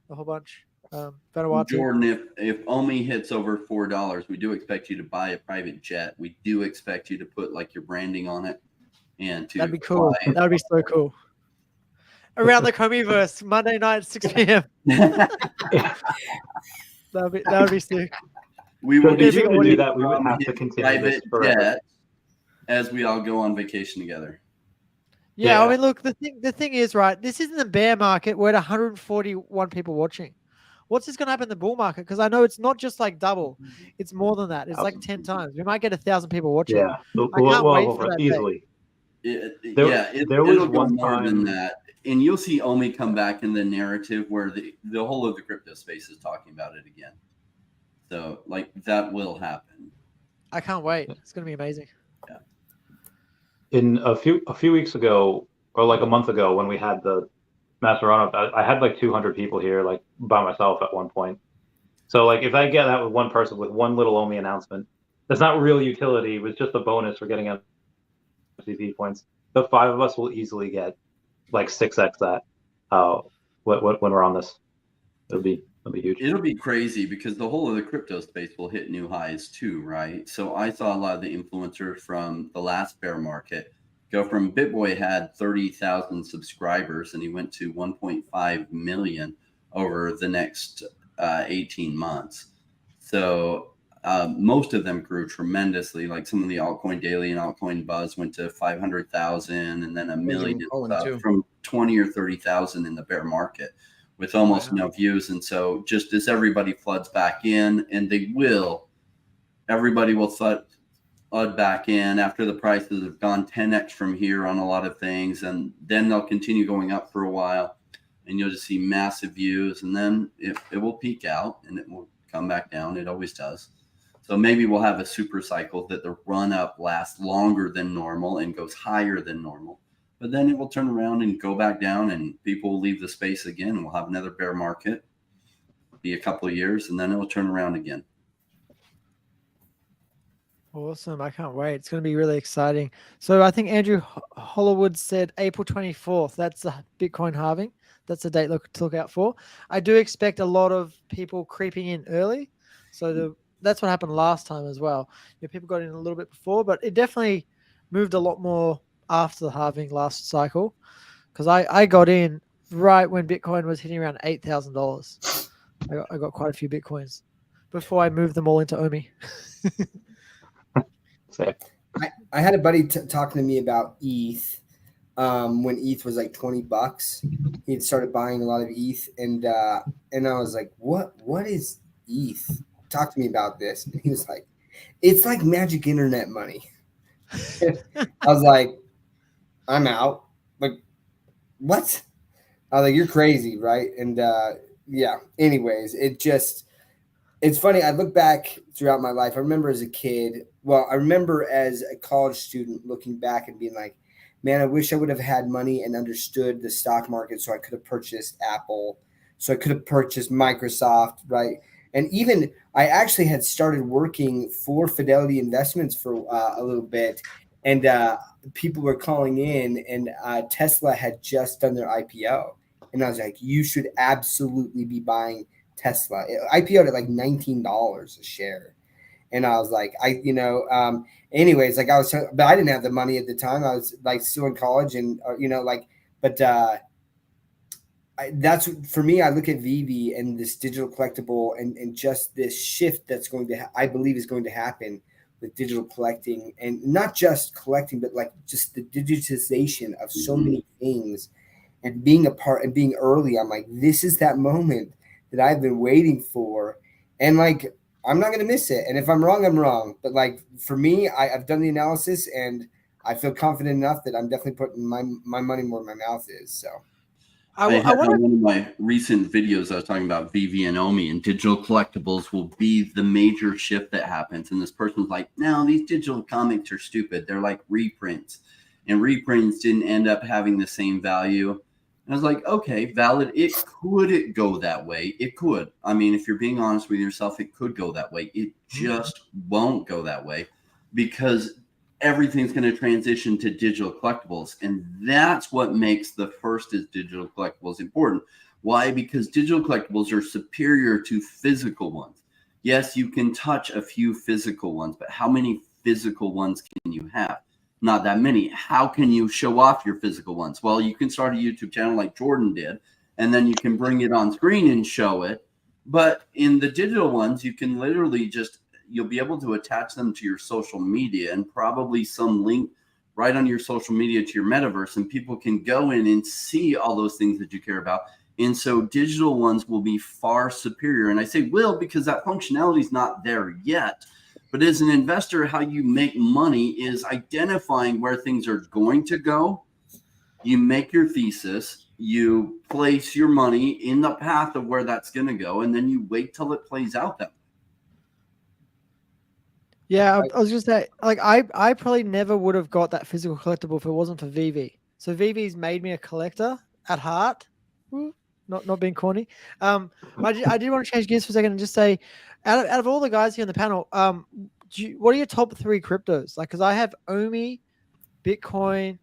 a whole bunch. Vanuatu. Jordan, if OMI hits over $4, we do expect you to buy a private jet. We do expect you to put like your branding on it and to That'd be cool. fly. That'd be so cool. Around the Comiverse, Monday night, 6 p.m. That would be sick. We So will be if you were to do shooting that, we would from have to his continue this private forever. jet as we all go on vacation together. Yeah, I Yeah. mean, look, the thing is, right, this isn't the bear market. We're at 141 people watching. What's this going to happen in the bull market? Because I know it's not just like double; it's more than that. It's like 10 times. We might get 1,000 people watching. Yeah. I can't wait for that day. Easily. There There was it'll go one more than time. that. And you'll see OMI come back in the narrative where the whole of the crypto space is talking about it again. So like that will happen. I can't wait. It's going to be amazing. In a few weeks ago, or like a month ago, when we had the master run up, I had like 200 people here, like by myself at one point. So like if I get that with one person with one little OMI announcement, that's not real utility. It was just a bonus for getting MCP points. The 5 of us will easily get like 6x that when we're on this. It'll be huge. It'll be crazy because the whole of the crypto space will hit new highs too, right? So I saw a lot of the influencers from the last bear market go from BitBoy had 30,000 subscribers and he went to 1.5 million over the next 18 months. So most of them grew tremendously. Like some of the altcoin daily and altcoin buzz went to 500,000 and then a million from 20 or 30,000 in the bear market with almost no views. And so just as everybody floods back in, and everybody will flood back in after the prices have gone 10x from here on a lot of things. And then they'll continue going up for a while and you'll just see massive views. And then it will peak out and it will come back down. It always does. So maybe we'll have a super cycle that the run up lasts longer than normal and goes higher than normal. But then it will turn around and go back down and people will leave the space again. And we'll have another bear market, be a couple of years, and then it will turn around again. Awesome. I can't wait. It's going to be really exciting. So I think Andrew Hollywood said April 24th. That's a Bitcoin halving. That's a date to look out for. I do expect a lot of people creeping in early. So that's what happened last time as well. People got in a little bit before, but it definitely moved a lot more after the halving last cycle, because I got in right when Bitcoin was hitting around $8,000. I got quite a few Bitcoins before I moved them all into Omi. So, I had a buddy talking to me about ETH when ETH was like $20. He'd started buying a lot of ETH, and I was like, "What is ETH? Talk to me about this." And he was like, "It's like magic internet money." I was like, "I'm out." Like, what? I was like, "You're crazy, right?" And yeah. Anyways, it's funny. I look back throughout my life. I remember as a kid. Well, I remember as a college student looking back and being like, man, I wish I would have had money and understood the stock market so I could have purchased Apple, so I could have purchased Microsoft, right? And even I actually had started working for Fidelity Investments for a little bit, and people were calling in, and Tesla had just done their IPO. And I was like, you should absolutely be buying Tesla. It IPO'd at like $19 a share. And I was like, anyways, like but I didn't have the money at the time. I was like still in college and, but that's for me. I look at Veve and this digital collectible and just this shift that's I believe is going to happen with digital collecting, and not just collecting, but like just the digitization of so many things, and being a part and being early. I'm like, this is that moment that I've been waiting for. And like, I'm not going to miss it. And if I'm wrong, I'm wrong. But like, for me, I've done the analysis and I feel confident enough that I'm definitely putting my money where my mouth is. So I had I want on one of my recent videos, I was talking about Veve and Omi, and digital collectibles will be the major shift that happens. And this person was like, no, these digital comics are stupid. They're like reprints. And reprints didn't end up having the same value. And I was like, okay, valid. It could go that way. It could. I mean, if you're being honest with yourself, it could go that way. It just won't go that way because everything's going to transition to digital collectibles. And that's what makes the first is digital collectibles important. Why? Because digital collectibles are superior to physical ones. Yes, you can touch a few physical ones, but how many physical ones can you have? Not that many. How can you show off your physical ones? Well, you can start a YouTube channel like Jordan did, and then you can bring it on screen and show it. But in the digital ones, you can literally you'll be able to attach them to your social media and probably some link right on your social media to your metaverse, and people can go in and see all those things that you care about. And so digital ones will be far superior. And I say will because that functionality is not there yet. But as an investor, how you make money is identifying where things are going to go. You make your thesis, you place your money in the path of where that's going to go, and then you wait till it plays out that way. Yeah, I was just say, like, I probably never would have got that physical collectible if it wasn't for Veve. So Veve's made me a collector at heart. Not being corny. I did want to change gears for a second and just say, out of all the guys here on the panel, what are your top 3 cryptos? Like, because I have Omi, Bitcoin,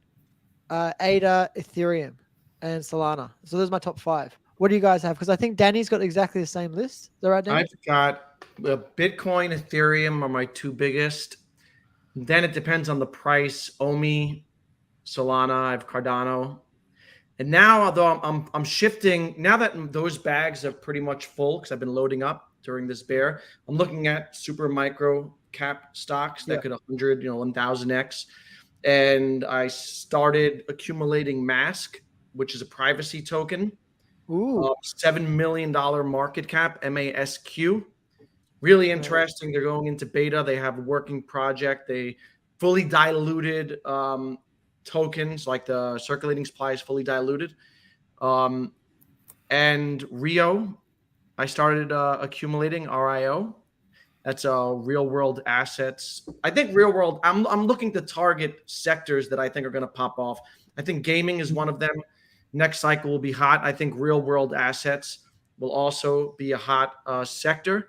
ADA, Ethereum, and Solana. So those are my top 5. What do you guys have? Because I think Danny's got exactly the same list. Is that right, Danny? I've got Bitcoin, Ethereum are my 2 biggest. Then it depends on the price. Omi, Solana, I have Cardano. And now, although I'm shifting, now that those bags are pretty much full because I've been loading up during this bear, I'm looking at super micro cap stocks that could 100, 1000x. And I started accumulating Mask, which is a privacy token. Ooh. $7 million market cap, MASQ. Really interesting. They're going into beta. They have a working project. They fully diluted tokens, like the circulating supply is fully diluted. And Rio, I started accumulating RIO. That's real world assets. I think real world, I'm looking to target sectors that I think are going to pop off. I think gaming is one of them. Next cycle will be hot. I think real world assets will also be a hot sector.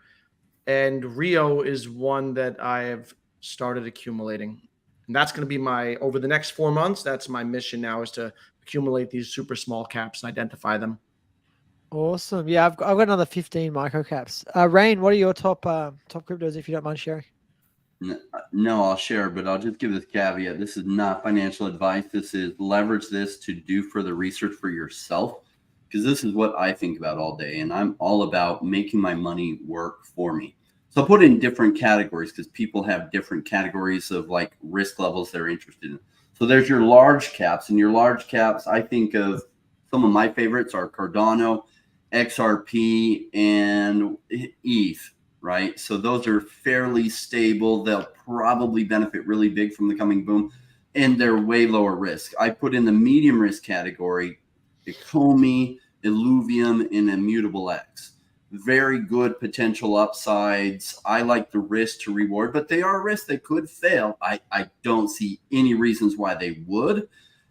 And Rio is one that I have started accumulating. And that's going to be over the next 4 months, that's my mission now, is to accumulate these super small caps and identify them. Awesome. Yeah, I've got another 15 micro caps. Rain, what are your top cryptos, if you don't mind sharing? No, I'll share, but I'll just give this caveat. This is not financial advice. This is leverage this to do further research for yourself. because this is what I think about all day. And I'm all about making my money work for me. So I'll put it in different categories because people have different categories of like risk levels they're interested in. So there's your large caps, and your large caps, I think of some of my favorites are Cardano, XRP, and ETH, right? So those are fairly stable. They'll probably benefit really big from the coming boom, and they're way lower risk. I put in the medium risk category Ecomi, Illuvium, and Immutable X. Very good potential upsides. I like the risk to reward, but they are risks. They could fail. I don't see any reasons why they would.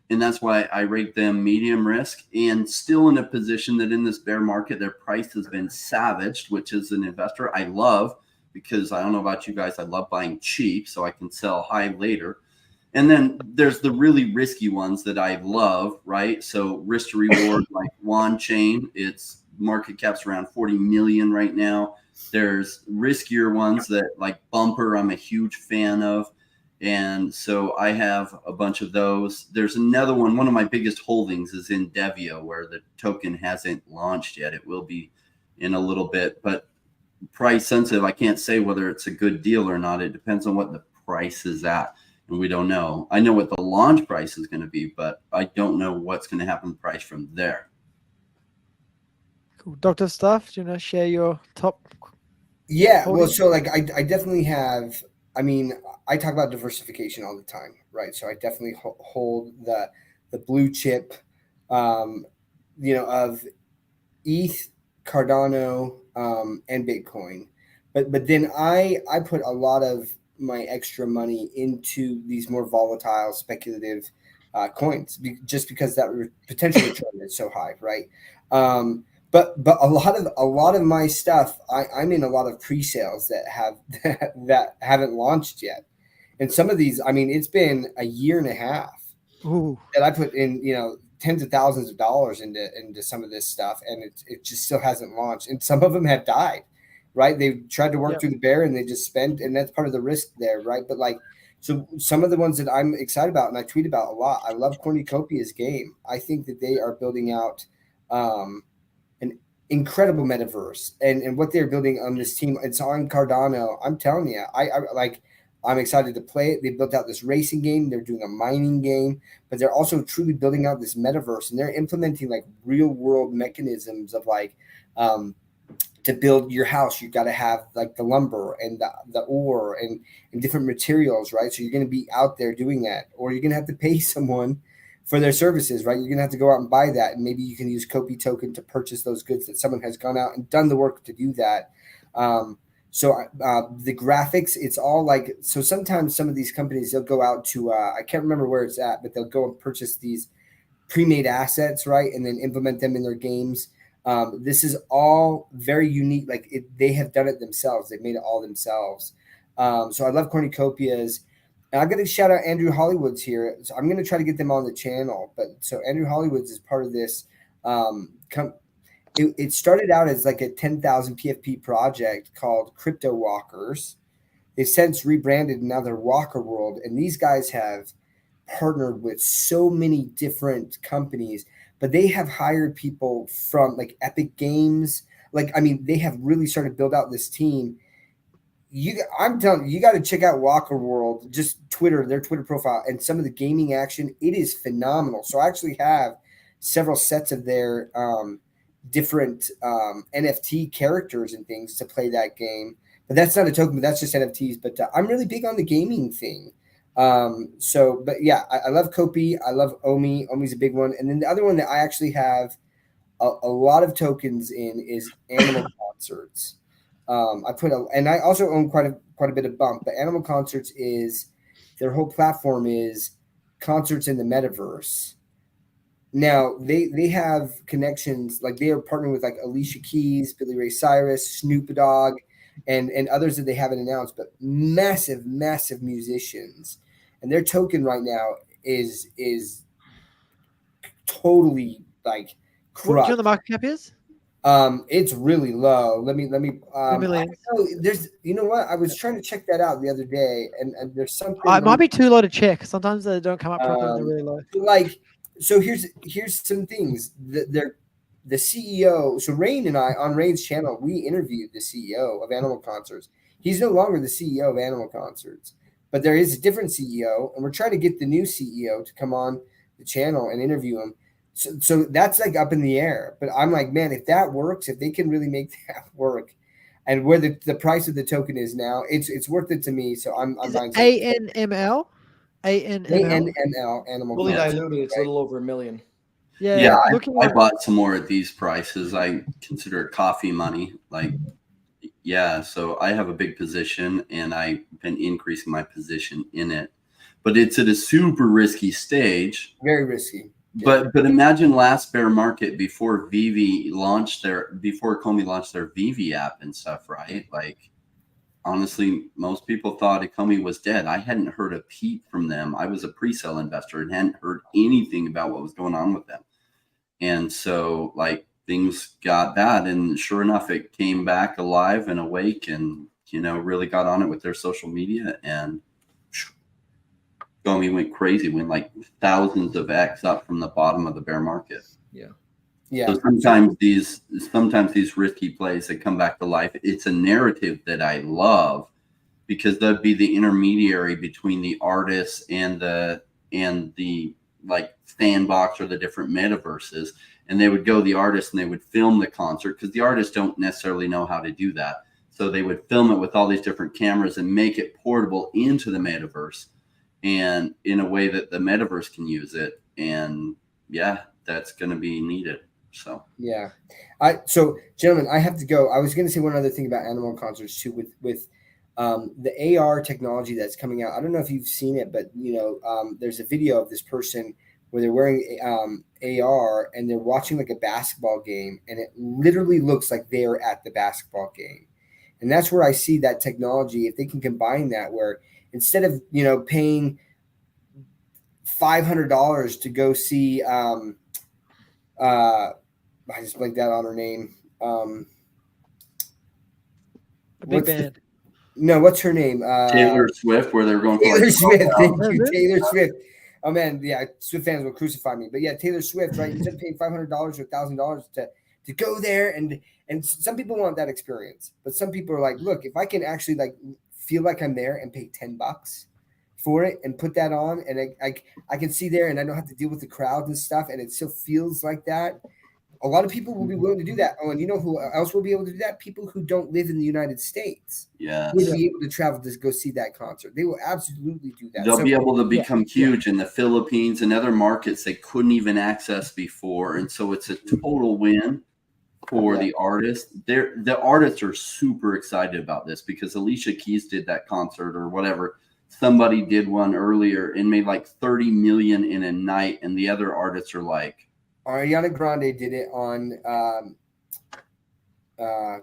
And that's why I rate them medium risk, and still in a position that in this bear market, their price has been savaged, which as an investor, I love, because I don't know about you guys, I love buying cheap so I can sell high later. And then there's the really risky ones that I love, right? So risk to reward, like Wan Chain, its market cap's around 40 million right now. There's riskier ones that like Bumper, I'm a huge fan of. And so I have a bunch of those. There's another one of my biggest holdings is in Devio, where the token hasn't launched yet. It will be in a little bit, but price sensitive. I can't say whether it's a good deal or not. It depends on what the price is at. And we don't know. I know what the launch price is going to be, but I don't know what's going to happen to the price from there. Cool. Dr. Stuff, do you want to share your top? Yeah, well, holdings? so like I definitely have. I mean, I talk about diversification all the time, right? So I definitely hold the blue chip, um, of ETH, Cardano, and Bitcoin. But then I put a lot of my extra money into these more volatile, speculative coins, just because that potential return is so high, right? Um, but a lot of my stuff, I'm in a lot of pre-sales that have that haven't launched yet, and some of these, I mean, it's been a year and a half Ooh, that I put in, tens of thousands of dollars into some of this stuff, and it just still hasn't launched. And some of them have died, right? They've tried to work yep. through the bear and they just spent, and that's part of the risk there, right? But like, so some of the ones that I'm excited about and I tweet about a lot, I love Cornucopia's game. I think that they are building out an incredible metaverse, and what they're building on this team. It's on Cardano. I'm telling you, I like. I'm excited to play it. They built out this racing game. They're doing a mining game, but they're also truly building out this metaverse, and they're implementing like real world mechanisms of like, to build your house, you got to have like the lumber and the ore and different materials, right? So you're going to be out there doing that, or you're going to have to pay someone for their services, right? You're going to have to go out and buy that, and maybe you can use Kopi token to purchase those goods that someone has gone out and done the work to do that. The graphics, it's all like, so sometimes some of these companies, they'll go out to, I can't remember where it's at, but they'll go and purchase these pre-made assets, right? And then implement them in their games. This is all very unique. Like they have done it themselves. They've made it all themselves. So I love Cornucopias. And I'm going to shout out Andrew Hollywood's here. So I'm going to try to get them on the channel. But so Andrew Hollywood's is part of this. It started out as like a 10,000 PFP project called Crypto Walkers. They've since rebranded, and now they're Walker World. And these guys have partnered with so many different companies, but they have hired people from like Epic Games. Like, I mean, they have really started to build out this team. I'm telling you, you got to check out Walker World, just their Twitter profile, and some of the gaming action. It is phenomenal. So I actually have several sets of their different NFT characters and things to play that game. But that's not a token, but that's just NFTs. But I'm really big on the gaming thing. But yeah, I love Kopi. I love Omi. Omi's a big one. And then the other one that I actually have a lot of tokens in is Animal Concerts. And I also own quite a bit of Bump, but Animal Concerts is, their whole platform is concerts in the metaverse. Now they have connections, like they are partnering with like Alicia Keys, Billy Ray Cyrus, Snoop Dogg, and others that they haven't announced, but massive musicians, and their token right now is totally like What do you know crushed. the market cap is? It's really low. Let me. 2 million. There's, you know what? I was trying to check that out the other day, and there's something. It might be too low to check. Sometimes they don't come up properly when they're really low. Like, so here's some things that they're the CEO. So Rain and I on Rain's channel, we interviewed the CEO of Animal Concerts. He's no longer the CEO of Animal Concerts, but there is a different CEO, and we're trying to get the new CEO to come on the channel and interview him. So that's like up in the air. But I'm like, man, if that works, if they can really make that work, and where the price of the token is now, it's worth it to me. So I'm Is buying it some ANML? ANML? ANML Animal Fully Yeah. diluted, it's a right? little over $1 million. Yeah, looking I at bought some more at these prices. I consider it coffee money. Like, yeah, so I have a big position and I've been increasing my position in it, but it's at a super risky stage. Very risky. Yeah. But imagine last bear market before Comey launched their Veve app and stuff, right? Like, honestly, most people thought Comey was dead. I hadn't heard a peep from them. I was a pre-sale investor and hadn't heard anything about what was going on with them. And so, like, things got bad, and sure enough, it came back alive and awake, and really got on it with their social media, and Comey went crazy, went like thousands of X up from the bottom of the bear market. Yeah. So sometimes these risky plays that come back to life, it's a narrative that I love, because they'd be the intermediary between the artists and the like sandbox or the different metaverses. And they would go the artists and they would film the concert, because the artists don't necessarily know how to do that. So they would film it with all these different cameras and make it portable into the metaverse, and in a way that the metaverse can use it. And yeah, that's going to be needed. So yeah. So gentlemen, I have to go. I was going to say one other thing about Animal Concerts too, with the AR technology that's coming out. I don't know if you've seen it, but there's a video of this person where they're wearing AR and they're watching like a basketball game, and it literally looks like they're at the basketball game. And that's where I see that technology, if they can combine that, where instead of paying $500 to go see I just blanked out on her name. a big band. What's her name? Taylor Swift, where they're going for Taylor Swift. Thank Oh, you, really? Taylor Swift. Oh man, yeah, Swift fans will crucify me, but yeah, Taylor Swift, right? Instead of paying $500 or $1,000 to go there, and some people want that experience, but some people are like, look, if I can actually like feel like I'm there and pay $10 for it and put that on, and I can see there, and I don't have to deal with the crowd and stuff, and it still feels like that. A lot of people will be willing to do that. Oh, and you know who else will be able to do that? People who don't live in the United States Yes. would be able to travel to go see that concert. They will absolutely do that. They'll be able to Yeah, become huge in the Philippines and other markets they couldn't even access before. And so it's a total win for the artists. The artists are super excited about this, because Alicia Keys did that concert or whatever. Somebody did one earlier and made like 30 million in a night. And the other artists are like, Ariana Grande did it on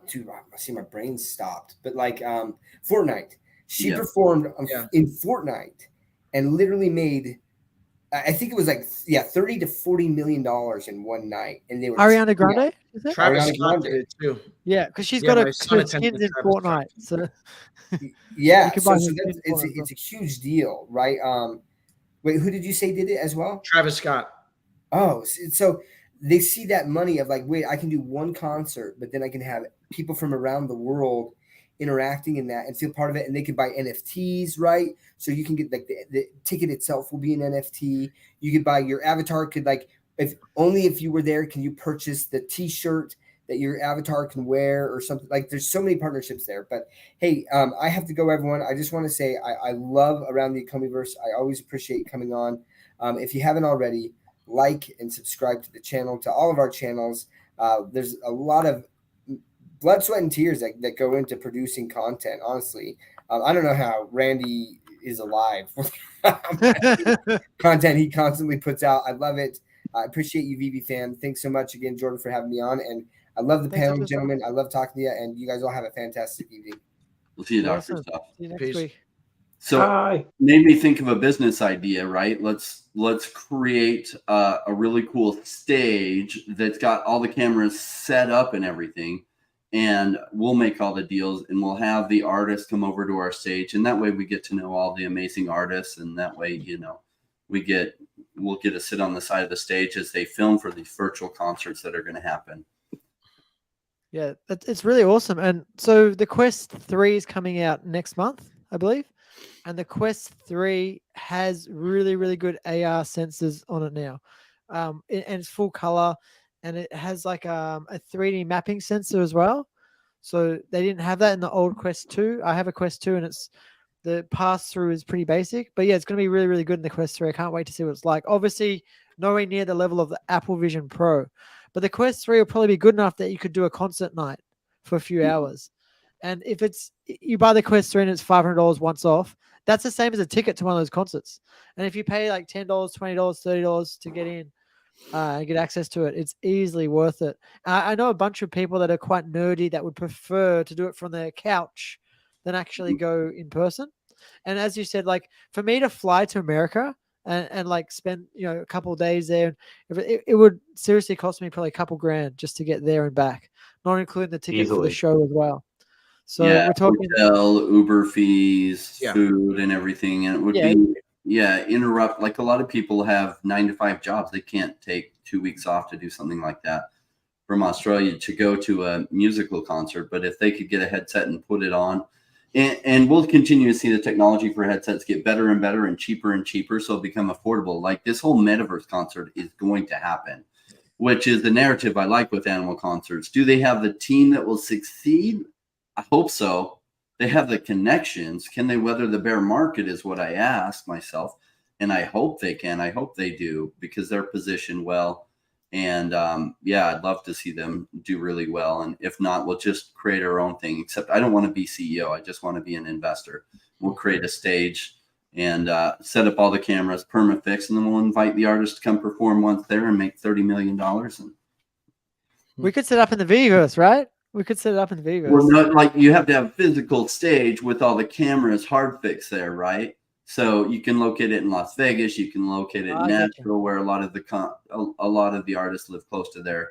dude, I see my brain stopped, but like Fortnite. She performed in Fortnite and literally made, I think it was like $30 to $40 million in one night, and they were Ariana Grande? Is it? Travis Ariana Scott Grande. did it too. Yeah, because she's Yeah, got my a son her attended skins in Travis Fortnite. So Yeah, You can so buy that's, her skin for it, it's a huge deal, right? Wait, who did you say did it as well? Travis Scott. Oh, so they see that money of like, wait, I can do one concert, but then I can have people from around the world interacting in that and feel part of it, and they can buy NFTs, right? So you can get like the ticket itself will be an NFT. You could buy your avatar could like, if you were there, can you purchase the T-shirt that your avatar can wear or something? Like, there's so many partnerships there. But hey, I have to go, everyone. I just want to say I love Around the Comeyverse. I always appreciate coming on. If you haven't already, like and subscribe to the channel, to all of our channels. There's a lot of blood, sweat, and tears that go into producing content. Honestly, I don't know how Randy is alive. Content he constantly puts out. I love it. I appreciate you, Veve fam. Thanks so much again, Jordan, for having me on. And I love the panel, gentlemen. I love talking to you, and you guys all have a fantastic evening. we'll see you, Dr. awesome. Stuff. See you next Peace. week. So made me think of a business idea, right? Let's create a really cool stage that's got all the cameras set up and everything, and we'll make all the deals, and we'll have the artists come over to our stage, and that way we get to know all the amazing artists, and that way we get we'll get to sit on the side of the stage as they film for these virtual concerts that are going to happen. Yeah, it's really awesome. And so the Quest 3 is coming out next month, I believe. And the Quest 3 has really, really good AR sensors on it now. And it's full color, and it has like a 3D mapping sensor as well. So they didn't have that in the old Quest 2. I have a Quest 2, and the pass through is pretty basic. But yeah, it's going to be really, really good in the Quest 3. I can't wait to see what it's like. Obviously, nowhere near the level of the Apple Vision Pro, but the Quest 3 will probably be good enough that you could do a concert night for a few hours. And if you buy the Quest 3 and it's $500 once off, that's the same as a ticket to one of those concerts. And if you pay like $10, $20, $30 to get in and get access to it, it's easily worth it. I know a bunch of people that are quite nerdy that would prefer to do it from their couch than actually go in person. And as you said, like for me to fly to America and like spend a couple of days there, it would seriously cost me probably a couple grand just to get there and back, not including the ticket for the Easily. show as well. So Yeah, we're talking hotel, Uber fees, Yeah. food, and everything, and it would interrupt. Like a lot of people have 9-to-5 jobs; they can't take 2 weeks off to do something like that from Australia to go to a musical concert. But if they could get a headset and put it on, and we'll continue to see the technology for headsets get better and better and cheaper, so it'll become affordable. Like this whole metaverse concert is going to happen, which is the narrative I like with animal concerts. Do they have the team that will succeed? I hope so. They have the connections. Can they weather the bear market is what I ask myself. And I hope they can. I hope they do because they're positioned well. And I'd love to see them do really well. And if not, we'll just create our own thing. Except I don't want to be CEO. I just want to be an investor. We'll create a stage and set up all the cameras, perma-fix, and then we'll invite the artist to come perform once there and make $30 million. And we could set up in the Veveverse, right? We could set it up in the Veveverse. Well, not like you have to have a physical stage with all the cameras hard fixed there, right? So you can locate it in Las Vegas. You can locate it in Nashville, where a lot of the artists live close to there.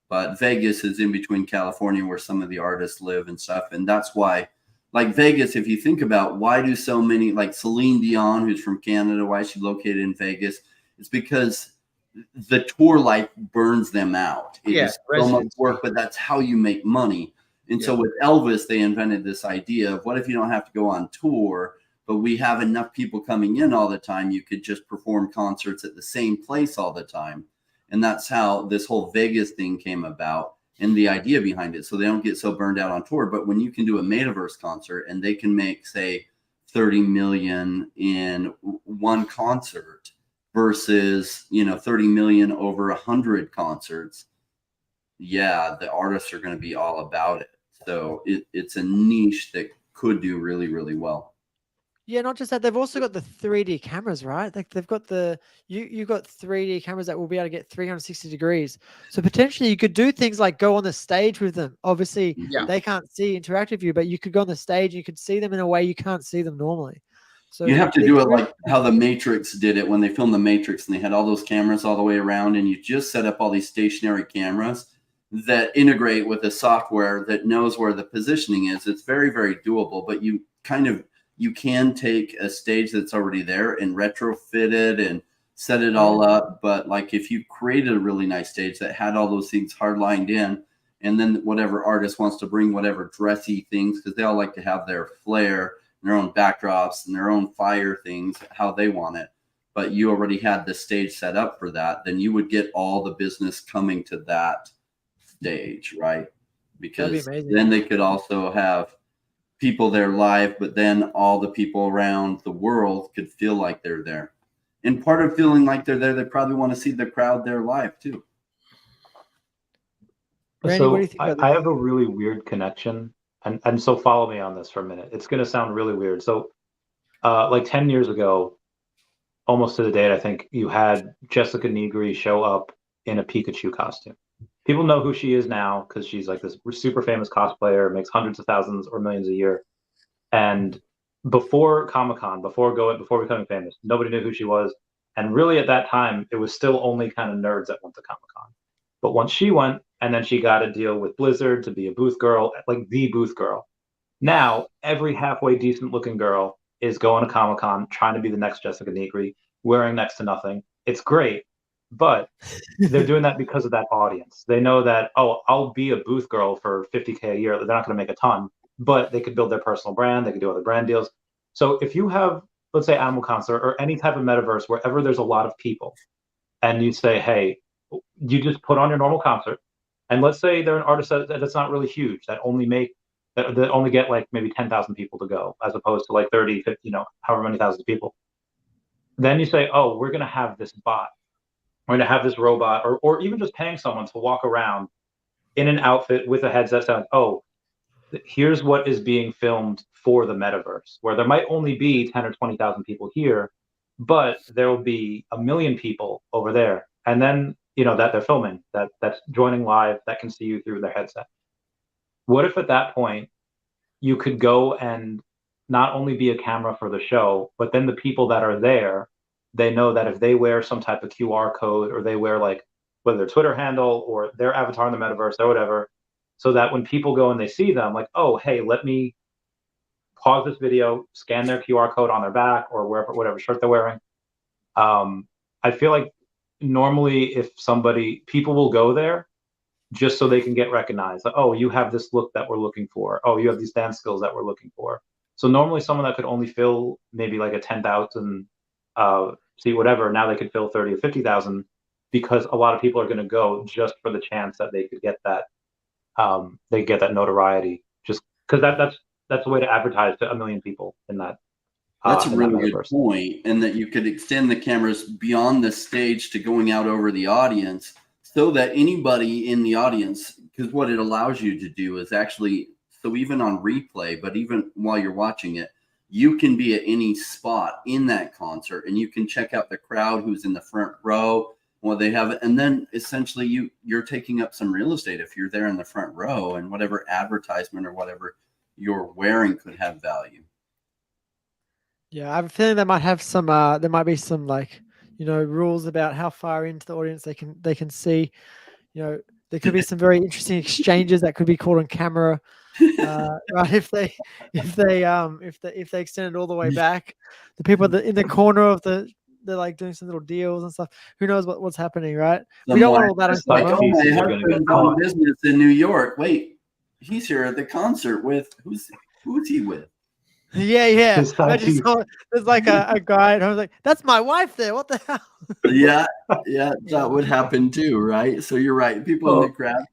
But Vegas is in between California, where some of the artists live and stuff. And that's why, like Vegas, if you think about why do so many, like Celine Dion, who's from Canada, why is she located in Vegas? It's because the tour life burns them out. It's so much work, but that's how you make money. And so with Elvis, they invented this idea of what if you don't have to go on tour, but we have enough people coming in all the time, you could just perform concerts at the same place all the time. And that's how this whole Vegas thing came about and the idea behind it. So they don't get so burned out on tour. But when you can do a metaverse concert and they can make, say, 30 million in one concert, versus 30 million over 100 concerts, the artists are going to be all about it. So it's a niche that could do really, really well. Yeah, not just that, they've also got the 3D cameras, right? Like they've got you've got 3D cameras that will be able to get 360 degrees. So potentially you could do things like go on the stage with them. Obviously they can't interact with you, but you could go on the stage and you could see them in a way you can't see them normally. So you have to do it like how the Matrix did it when they filmed the Matrix and they had all those cameras all the way around, and you just set up all these stationary cameras that integrate with a software that knows where the positioning is. It's very, very doable, but you can take a stage that's already there and retrofit it and set it all up. But like if you created a really nice stage that had all those things hard lined in, and then whatever artist wants to bring whatever dressy things, because they all like to have their flair, their own backdrops and their own fire things, how they want it. But you already had the stage set up for that, then you would get all the business coming to that stage, right? Because then they could also have people there live, but then all the people around the world could feel like they're there. And part of feeling like they're there, they probably want to see the crowd there live too. Randy, what do you think about this? I have a really weird connection. And so follow me on this for a minute. It's going to sound really weird. So like 10 years ago, almost to the date, I think you had Jessica Negri show up in a Pikachu costume. People know who she is now because she's like this super famous cosplayer, makes hundreds of thousands or millions a year. And before Comic-Con, before becoming famous, nobody knew who she was. And really at that time, it was still only kind of nerds that went to Comic-Con. But once she went, and then she got a deal with Blizzard to be a booth girl, like the booth girl. Now, every halfway decent looking girl is going to Comic-Con, trying to be the next Jessica Negri, wearing next to nothing. it's great, but they're doing that because of that audience. They know that, oh, I'll be a booth girl for 50K a year. They're not going to make a ton, but they could build their personal brand. They could do other brand deals. So if you have, let's say, Animal Concert or any type of metaverse wherever there's a lot of people, and you say, hey, you just put on your normal concert, and let's say they're an artist that's not really huge, that only get like maybe 10,000 people to go, as opposed to like 30, 50, however many thousand people. Then you say, oh, we're going to have this bot. We're going to have this robot, or even just paying someone to walk around in an outfit with a headset saying, oh, here's what is being filmed for the metaverse, where there might only be 10 or 20,000 people here, but there will be 1 million people over there. And then, that they're filming, that's joining live, that can see you through their headset. What if at that point you could go and not only be a camera for the show, but then the people that are there, they know that if they wear some type of QR code, or they wear like whether their Twitter handle or their avatar in the metaverse or whatever, so that when people go and they see them, like, oh, hey, let me pause this video, scan their QR code on their back or wherever, whatever shirt they're wearing. I feel like normally if people will go there just so they can get recognized. Like, oh, you have this look that we're looking for. Oh, you have these dance skills that we're looking for. So normally someone that could only fill maybe like a 10,000 seat whatever, now they could fill 30 or 50,000, because a lot of people are going to go just for the chance that they could get that notoriety, just because that's a way to advertise to 1 million people in that. That's a in really that good metaverse. point, and that you could extend the cameras beyond the stage to going out over the audience, so that anybody in the audience, because what it allows you to do is actually, so even on replay, but even while you're watching it, you can be at any spot in that concert and you can check out the crowd who's in the front row, what they have, and then essentially you're taking up some real estate if you're there in the front row, and whatever advertisement or whatever you're wearing could have value. Yeah, I have a feeling they might have some. There might be some like rules about how far into the audience they can see. There could be some very interesting exchanges that could be caught on camera. Right, if they extend it all the way back, the people in the corner of they're like doing some little deals and stuff. Who knows what's happening, right? We don't want all that on like, camera. oh, my Pieces are gonna get husband's caught. on business in New York. Wait, he's here at the concert with who's he with? Yeah. His side Imagine piece. there's like a guy, and I was like, "That's my wife there. What the hell?" Yeah, that would happen too, right? So you're right. People in Well, the crowd,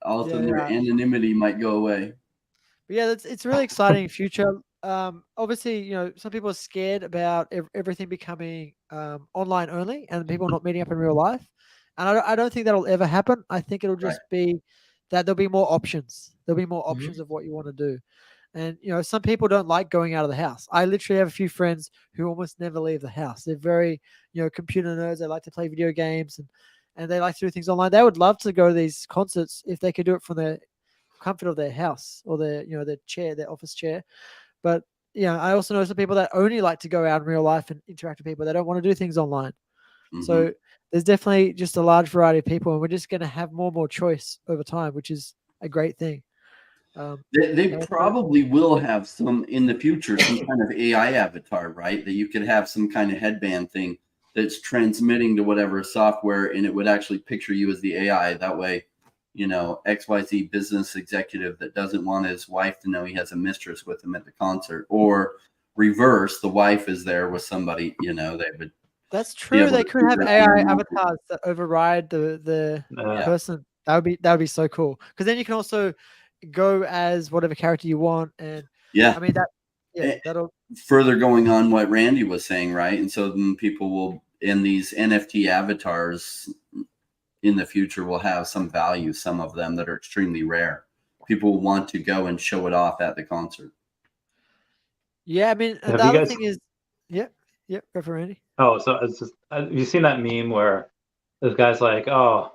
all of a sudden Yeah. their anonymity might go away. But yeah, it's a really exciting future. Obviously, some people are scared about everything becoming online only and people not meeting up in real life. And I don't think that'll ever happen. I think it'll just be that there'll be more options. There'll be more options of what you want to do. And some people don't like going out of the house. I literally have a few friends who almost never leave the house. They're very, computer nerds. They like to play video games and they like to do things online. They would love to go to these concerts if they could do it from the comfort of their house or their their office chair. But I also know some people that only like to go out in real life and interact with people. They don't want to do things online. So there's definitely just a large variety of people, and we're just going to have more and more choice over time, which is a great thing. They probably will have some in the future, some kind of AI avatar, right? That you could have some kind of headband thing that's transmitting to whatever software, and it would actually picture you as the AI. That way, XYZ business executive that doesn't want his wife to know he has a mistress with him at the concert, or reverse, the wife is there with somebody, they would. That's true. They could have AI avatars that override the Yeah. person. That would be so cool. Because then you can also go as whatever character you want, and I mean that'll further going on what Randy was saying, right? And so then people will, in these NFT avatars in the future, will have some value. Some of them that are extremely rare. People will want to go and show it off at the concert. Yeah, I mean Have the you other guys- thing is, go for Randy. Oh, so it's just, have you seen that meme where this guy's like, oh,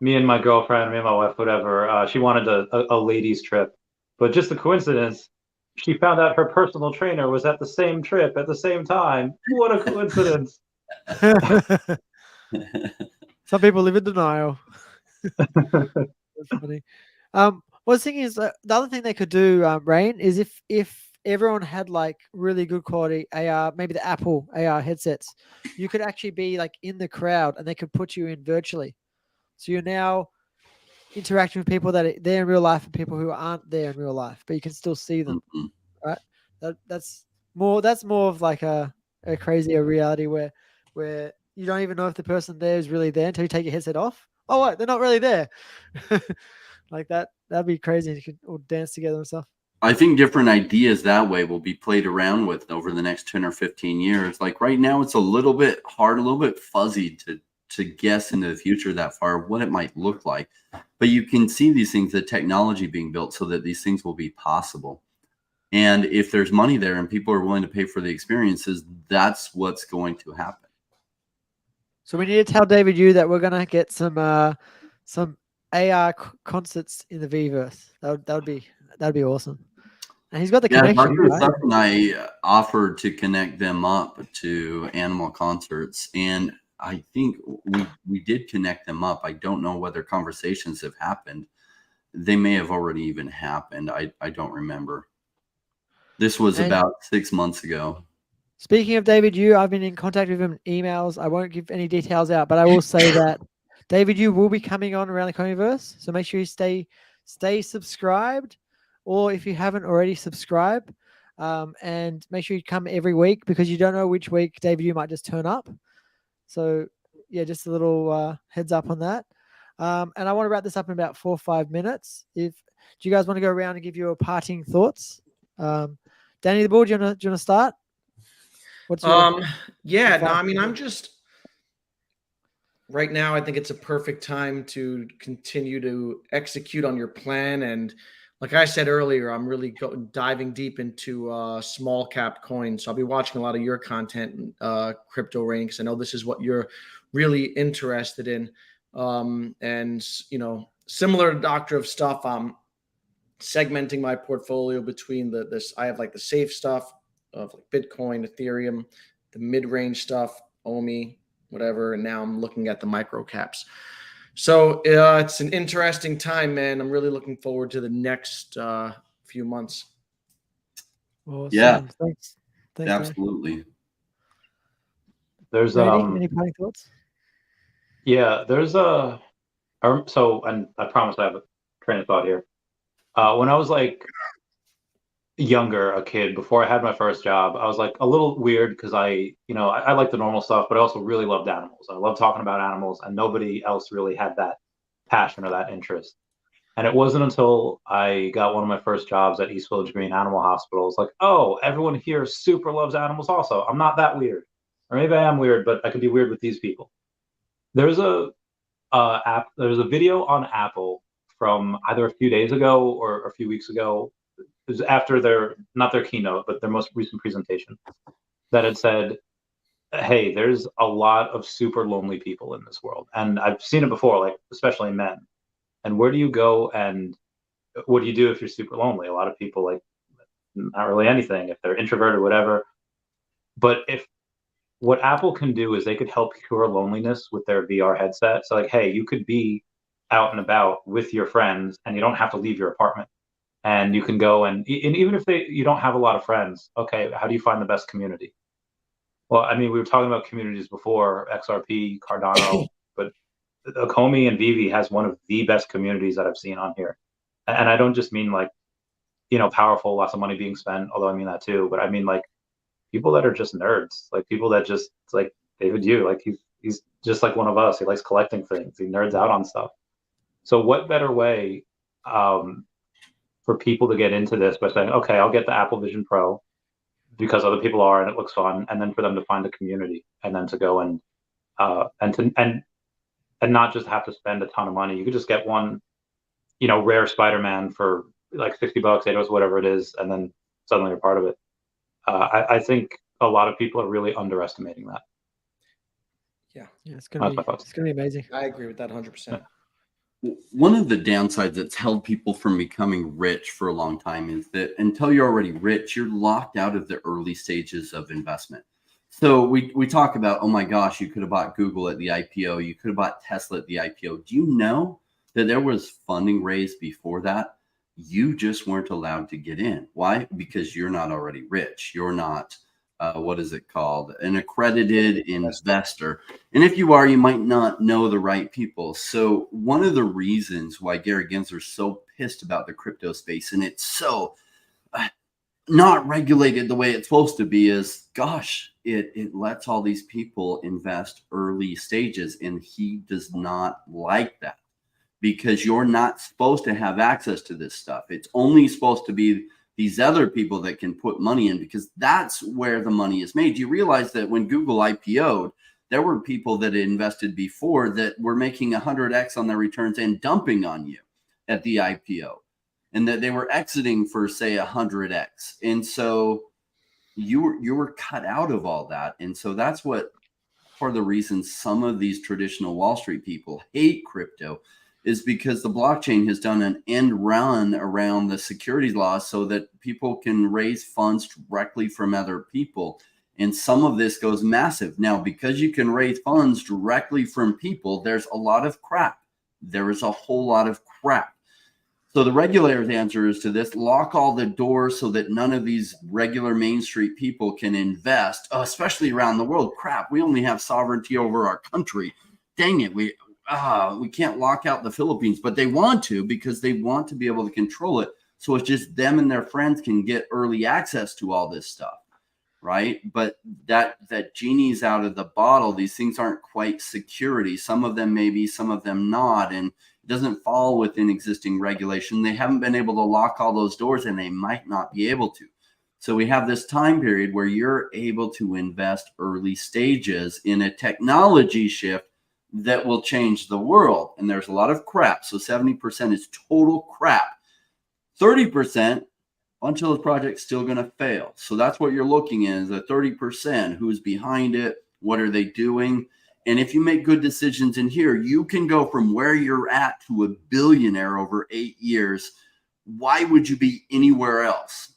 me and my girlfriend, me and my wife, whatever, she wanted a ladies trip, but just a coincidence, she found out her personal trainer was at the same trip at the same time. What a coincidence. Some people live in denial. That's funny. Well, the thing is, the other thing they could do, Rain, is if everyone had like really good quality AR, maybe the Apple AR headsets, you could actually be like in the crowd and they could put you in virtually. So you're now interacting with people that are there in real life and people who aren't there in real life, but you can still see them, Mhm. right? That's more of like a crazier reality where you don't even know if the person there is really there until you take your headset off. Oh wait, they're not really there. Like that'd be crazy. You could all dance together and stuff. I think different ideas that way will be played around with over the next 10 or 15 years. Like right now, it's a little bit hard, a little bit fuzzy to guess into the future that far what it might look like. But you can see these things, the technology being built so that these things will be possible. And if there's money there and people are willing to pay for the experiences, that's what's going to happen. So we need to tell David Yu that we're gonna get some AR concerts in the Vverse. That'd be awesome. And he's got the Yeah, connection, Dr. right? Seth and I offered to connect them up to animal concerts, and I think we did connect them up. I don't know whether conversations have happened. They may have already even happened. I don't remember. This was And about 6 months ago. speaking of David Yu, I've been in contact with him in emails. I won't give any details out, but I will say that David Yu will be coming on Around the Comiverse. So make sure you stay subscribed, or if you haven't already, subscribe. And make sure you come every week because you don't know which week David Yu might just turn up. So yeah, just a little heads up on that. And I want to wrap this up in about 4 or 5 minutes. Do you guys want to go around and give your parting thoughts? Danny the Bull, do you want to start? What's your yeah, no, advice I mean, to I'm just right now, I think it's a perfect time to continue to execute on your plan. And like I said earlier, I'm really diving deep into small cap coins. So I'll be watching a lot of your content, Crypto Ranks. I know this is what you're really interested in. And, similar to Doctor of Stuff, I'm segmenting my portfolio between this. I have like the safe stuff of like Bitcoin, Ethereum, the mid-range stuff, OMI, whatever, and now I'm looking at the micro caps. So it's an interesting time, man. I'm really looking forward to the next few months. awesome. Yeah, Thanks, Danny. absolutely. There's Randy, any parting thoughts? yeah, there's so, and I promise I have a train of thought here. When I was like younger, a kid, before I had my first job, I was like a little weird because I like the normal stuff, but I also really loved animals. I love talking about animals, and nobody else really had that passion or that interest. And it wasn't until I got one of my first jobs at East Village Green Animal Hospital. It's like, oh, everyone here super loves animals also. I'm not that weird. Or maybe I am weird, but I can be weird with these people. There's there's a video on Apple from either a few days ago or a few weeks ago. It was after not their keynote, but their most recent presentation, that had said, hey, there's a lot of super lonely people in this world. And I've seen it before, like especially men. And where do you go and what do you do if you're super lonely? A lot of people like not really anything if they're introverted, whatever. But if what Apple can do is they could help cure loneliness with their VR headset. So like, hey, you could be out and about with your friends and you don't have to leave your apartment. And you can go and even if you don't have a lot of friends, okay, how do you find the best community? Well, I mean, we were talking about communities before, XRP, Cardano, but Akomi and Veve has one of the best communities that I've seen on here. And I don't just mean like, powerful, lots of money being spent, although I mean that too, but I mean like people that are just nerds, like people that just, it's like David Yu, like he's just like one of us. He likes collecting things. He nerds out on stuff. So what better way for people to get into this by saying, okay, I'll get the Apple Vision Pro because other people are and it looks fun, and then for them to find a community and then to go and not just have to spend a ton of money. You could just get one, rare Spider-Man for like $60, $8, whatever it is, and then suddenly you're part of it. I think a lot of people are really underestimating that. Yeah, it's gonna be amazing. I agree with that 100%. One of the downsides that's held people from becoming rich for a long time is that until you're already rich, you're locked out of the early stages of investment. So we talk about, oh my gosh, you could have bought Google at the IPO. You could have bought Tesla at the IPO. Do you know that there was funding raised before that? You just weren't allowed to get in. Why? Because you're not already rich. You're not, what is it called? An accredited investor. And if you are, you might not know the right people. So one of the reasons why Gary Gensler's so pissed about the crypto space, and it's so not regulated the way it's supposed to be, is, gosh, it lets all these people invest early stages, and he does not like that, because you're not supposed to have access to this stuff. It's only supposed to be these other people that can put money in, because that's where the money is made. You realize that when Google IPO'd, there were people that had invested before that were making 100x on their returns and dumping on you at the IPO, and that they were exiting for, say, 100x. And so you were cut out of all that. And so that's what part of the reason some of these traditional Wall Street people hate crypto, is because the blockchain has done an end run around the securities laws so that people can raise funds directly from other people. And some of this goes massive. Now, because you can raise funds directly from people, there's a lot of crap. There is a whole lot of crap. So the regulator's answer is to this: lock all the doors so that none of these regular Main Street people can invest, especially around the world. Crap, we only have sovereignty over our country. Dang it, we can't lock out the Philippines, but they want to, because they want to be able to control it. So it's just them and their friends can get early access to all this stuff, right? But that genie's out of the bottle. These things aren't quite security. Some of them maybe, some of them not, and it doesn't fall within existing regulation. They haven't been able to lock all those doors, and they might not be able to. So we have this time period where you're able to invest early stages in a technology shift that will change the world. And there's a lot of crap. So 70% is total crap. 30%, a bunch of those projects still going to fail. So that's what you're looking at, is the 30%. Who's behind it? What are they doing? And if you make good decisions in here, you can go from where you're at to a billionaire over 8 years. Why would you be anywhere else?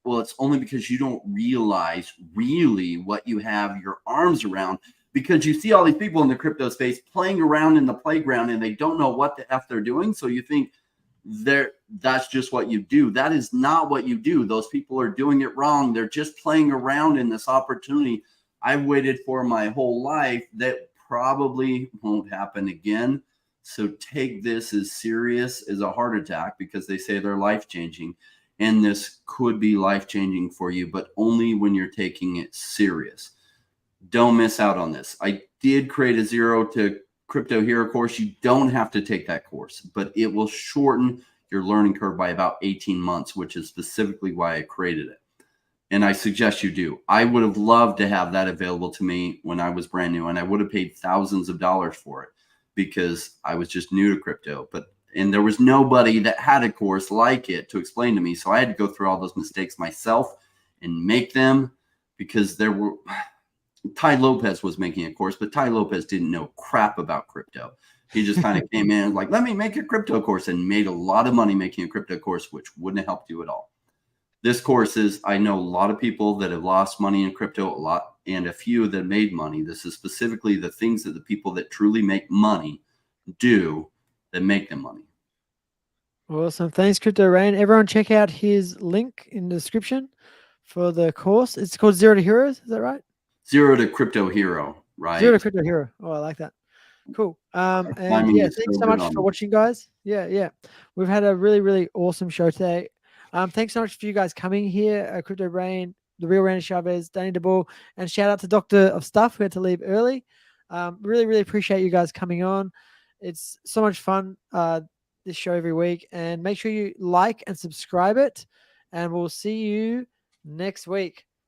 Well, it's only because you don't realize really what you have your arms around, because you see all these people in the crypto space playing around in the playground and they don't know what the F they're doing. So you think that's just what you do. That is not what you do. Those people are doing it wrong. They're just playing around in this opportunity I've waited for my whole life that probably won't happen again. So take this as serious as a heart attack, because they say they're life-changing, and this could be life-changing for you, but only when you're taking it serious. Don't miss out on this. I did create a Zero to Crypto Hero course. You don't have to take that course, but it will shorten your learning curve by about 18 months, which is specifically why I created it. And I suggest you do. I would have loved to have that available to me when I was brand new, and I would have paid thousands of dollars for it, because I was just new to crypto. And there was nobody that had a course like it to explain to me. So I had to go through all those mistakes myself and make them, because there were Ty Lopez was making a course, but Ty Lopez didn't know crap about crypto. He just kind of came in and like, let me make a crypto course, and made a lot of money making a crypto course, which wouldn't have helped you at all. This course is, I know a lot of people that have lost money in crypto, a lot, and a few that made money. This is specifically the things that the people that truly make money do that make them money. Awesome. Thanks, Crypto Rain. Everyone check out his link in the description for the course. It's called Zero to Heroes. Is that right? Zero to Crypto Hero, right? Zero to Crypto Hero. Oh, I like that. Cool. And yeah, thanks so much for watching, guys. Yeah. We've had a really, really awesome show today. Thanks so much for you guys coming here. Crypto Brain, The Real Randy Chavez, Danny DeBoer, and shout out to Doctor of Stuff who had to leave early. Really, really appreciate you guys coming on. It's so much fun, this show every week. And make sure you like and subscribe it. And we'll see you next week.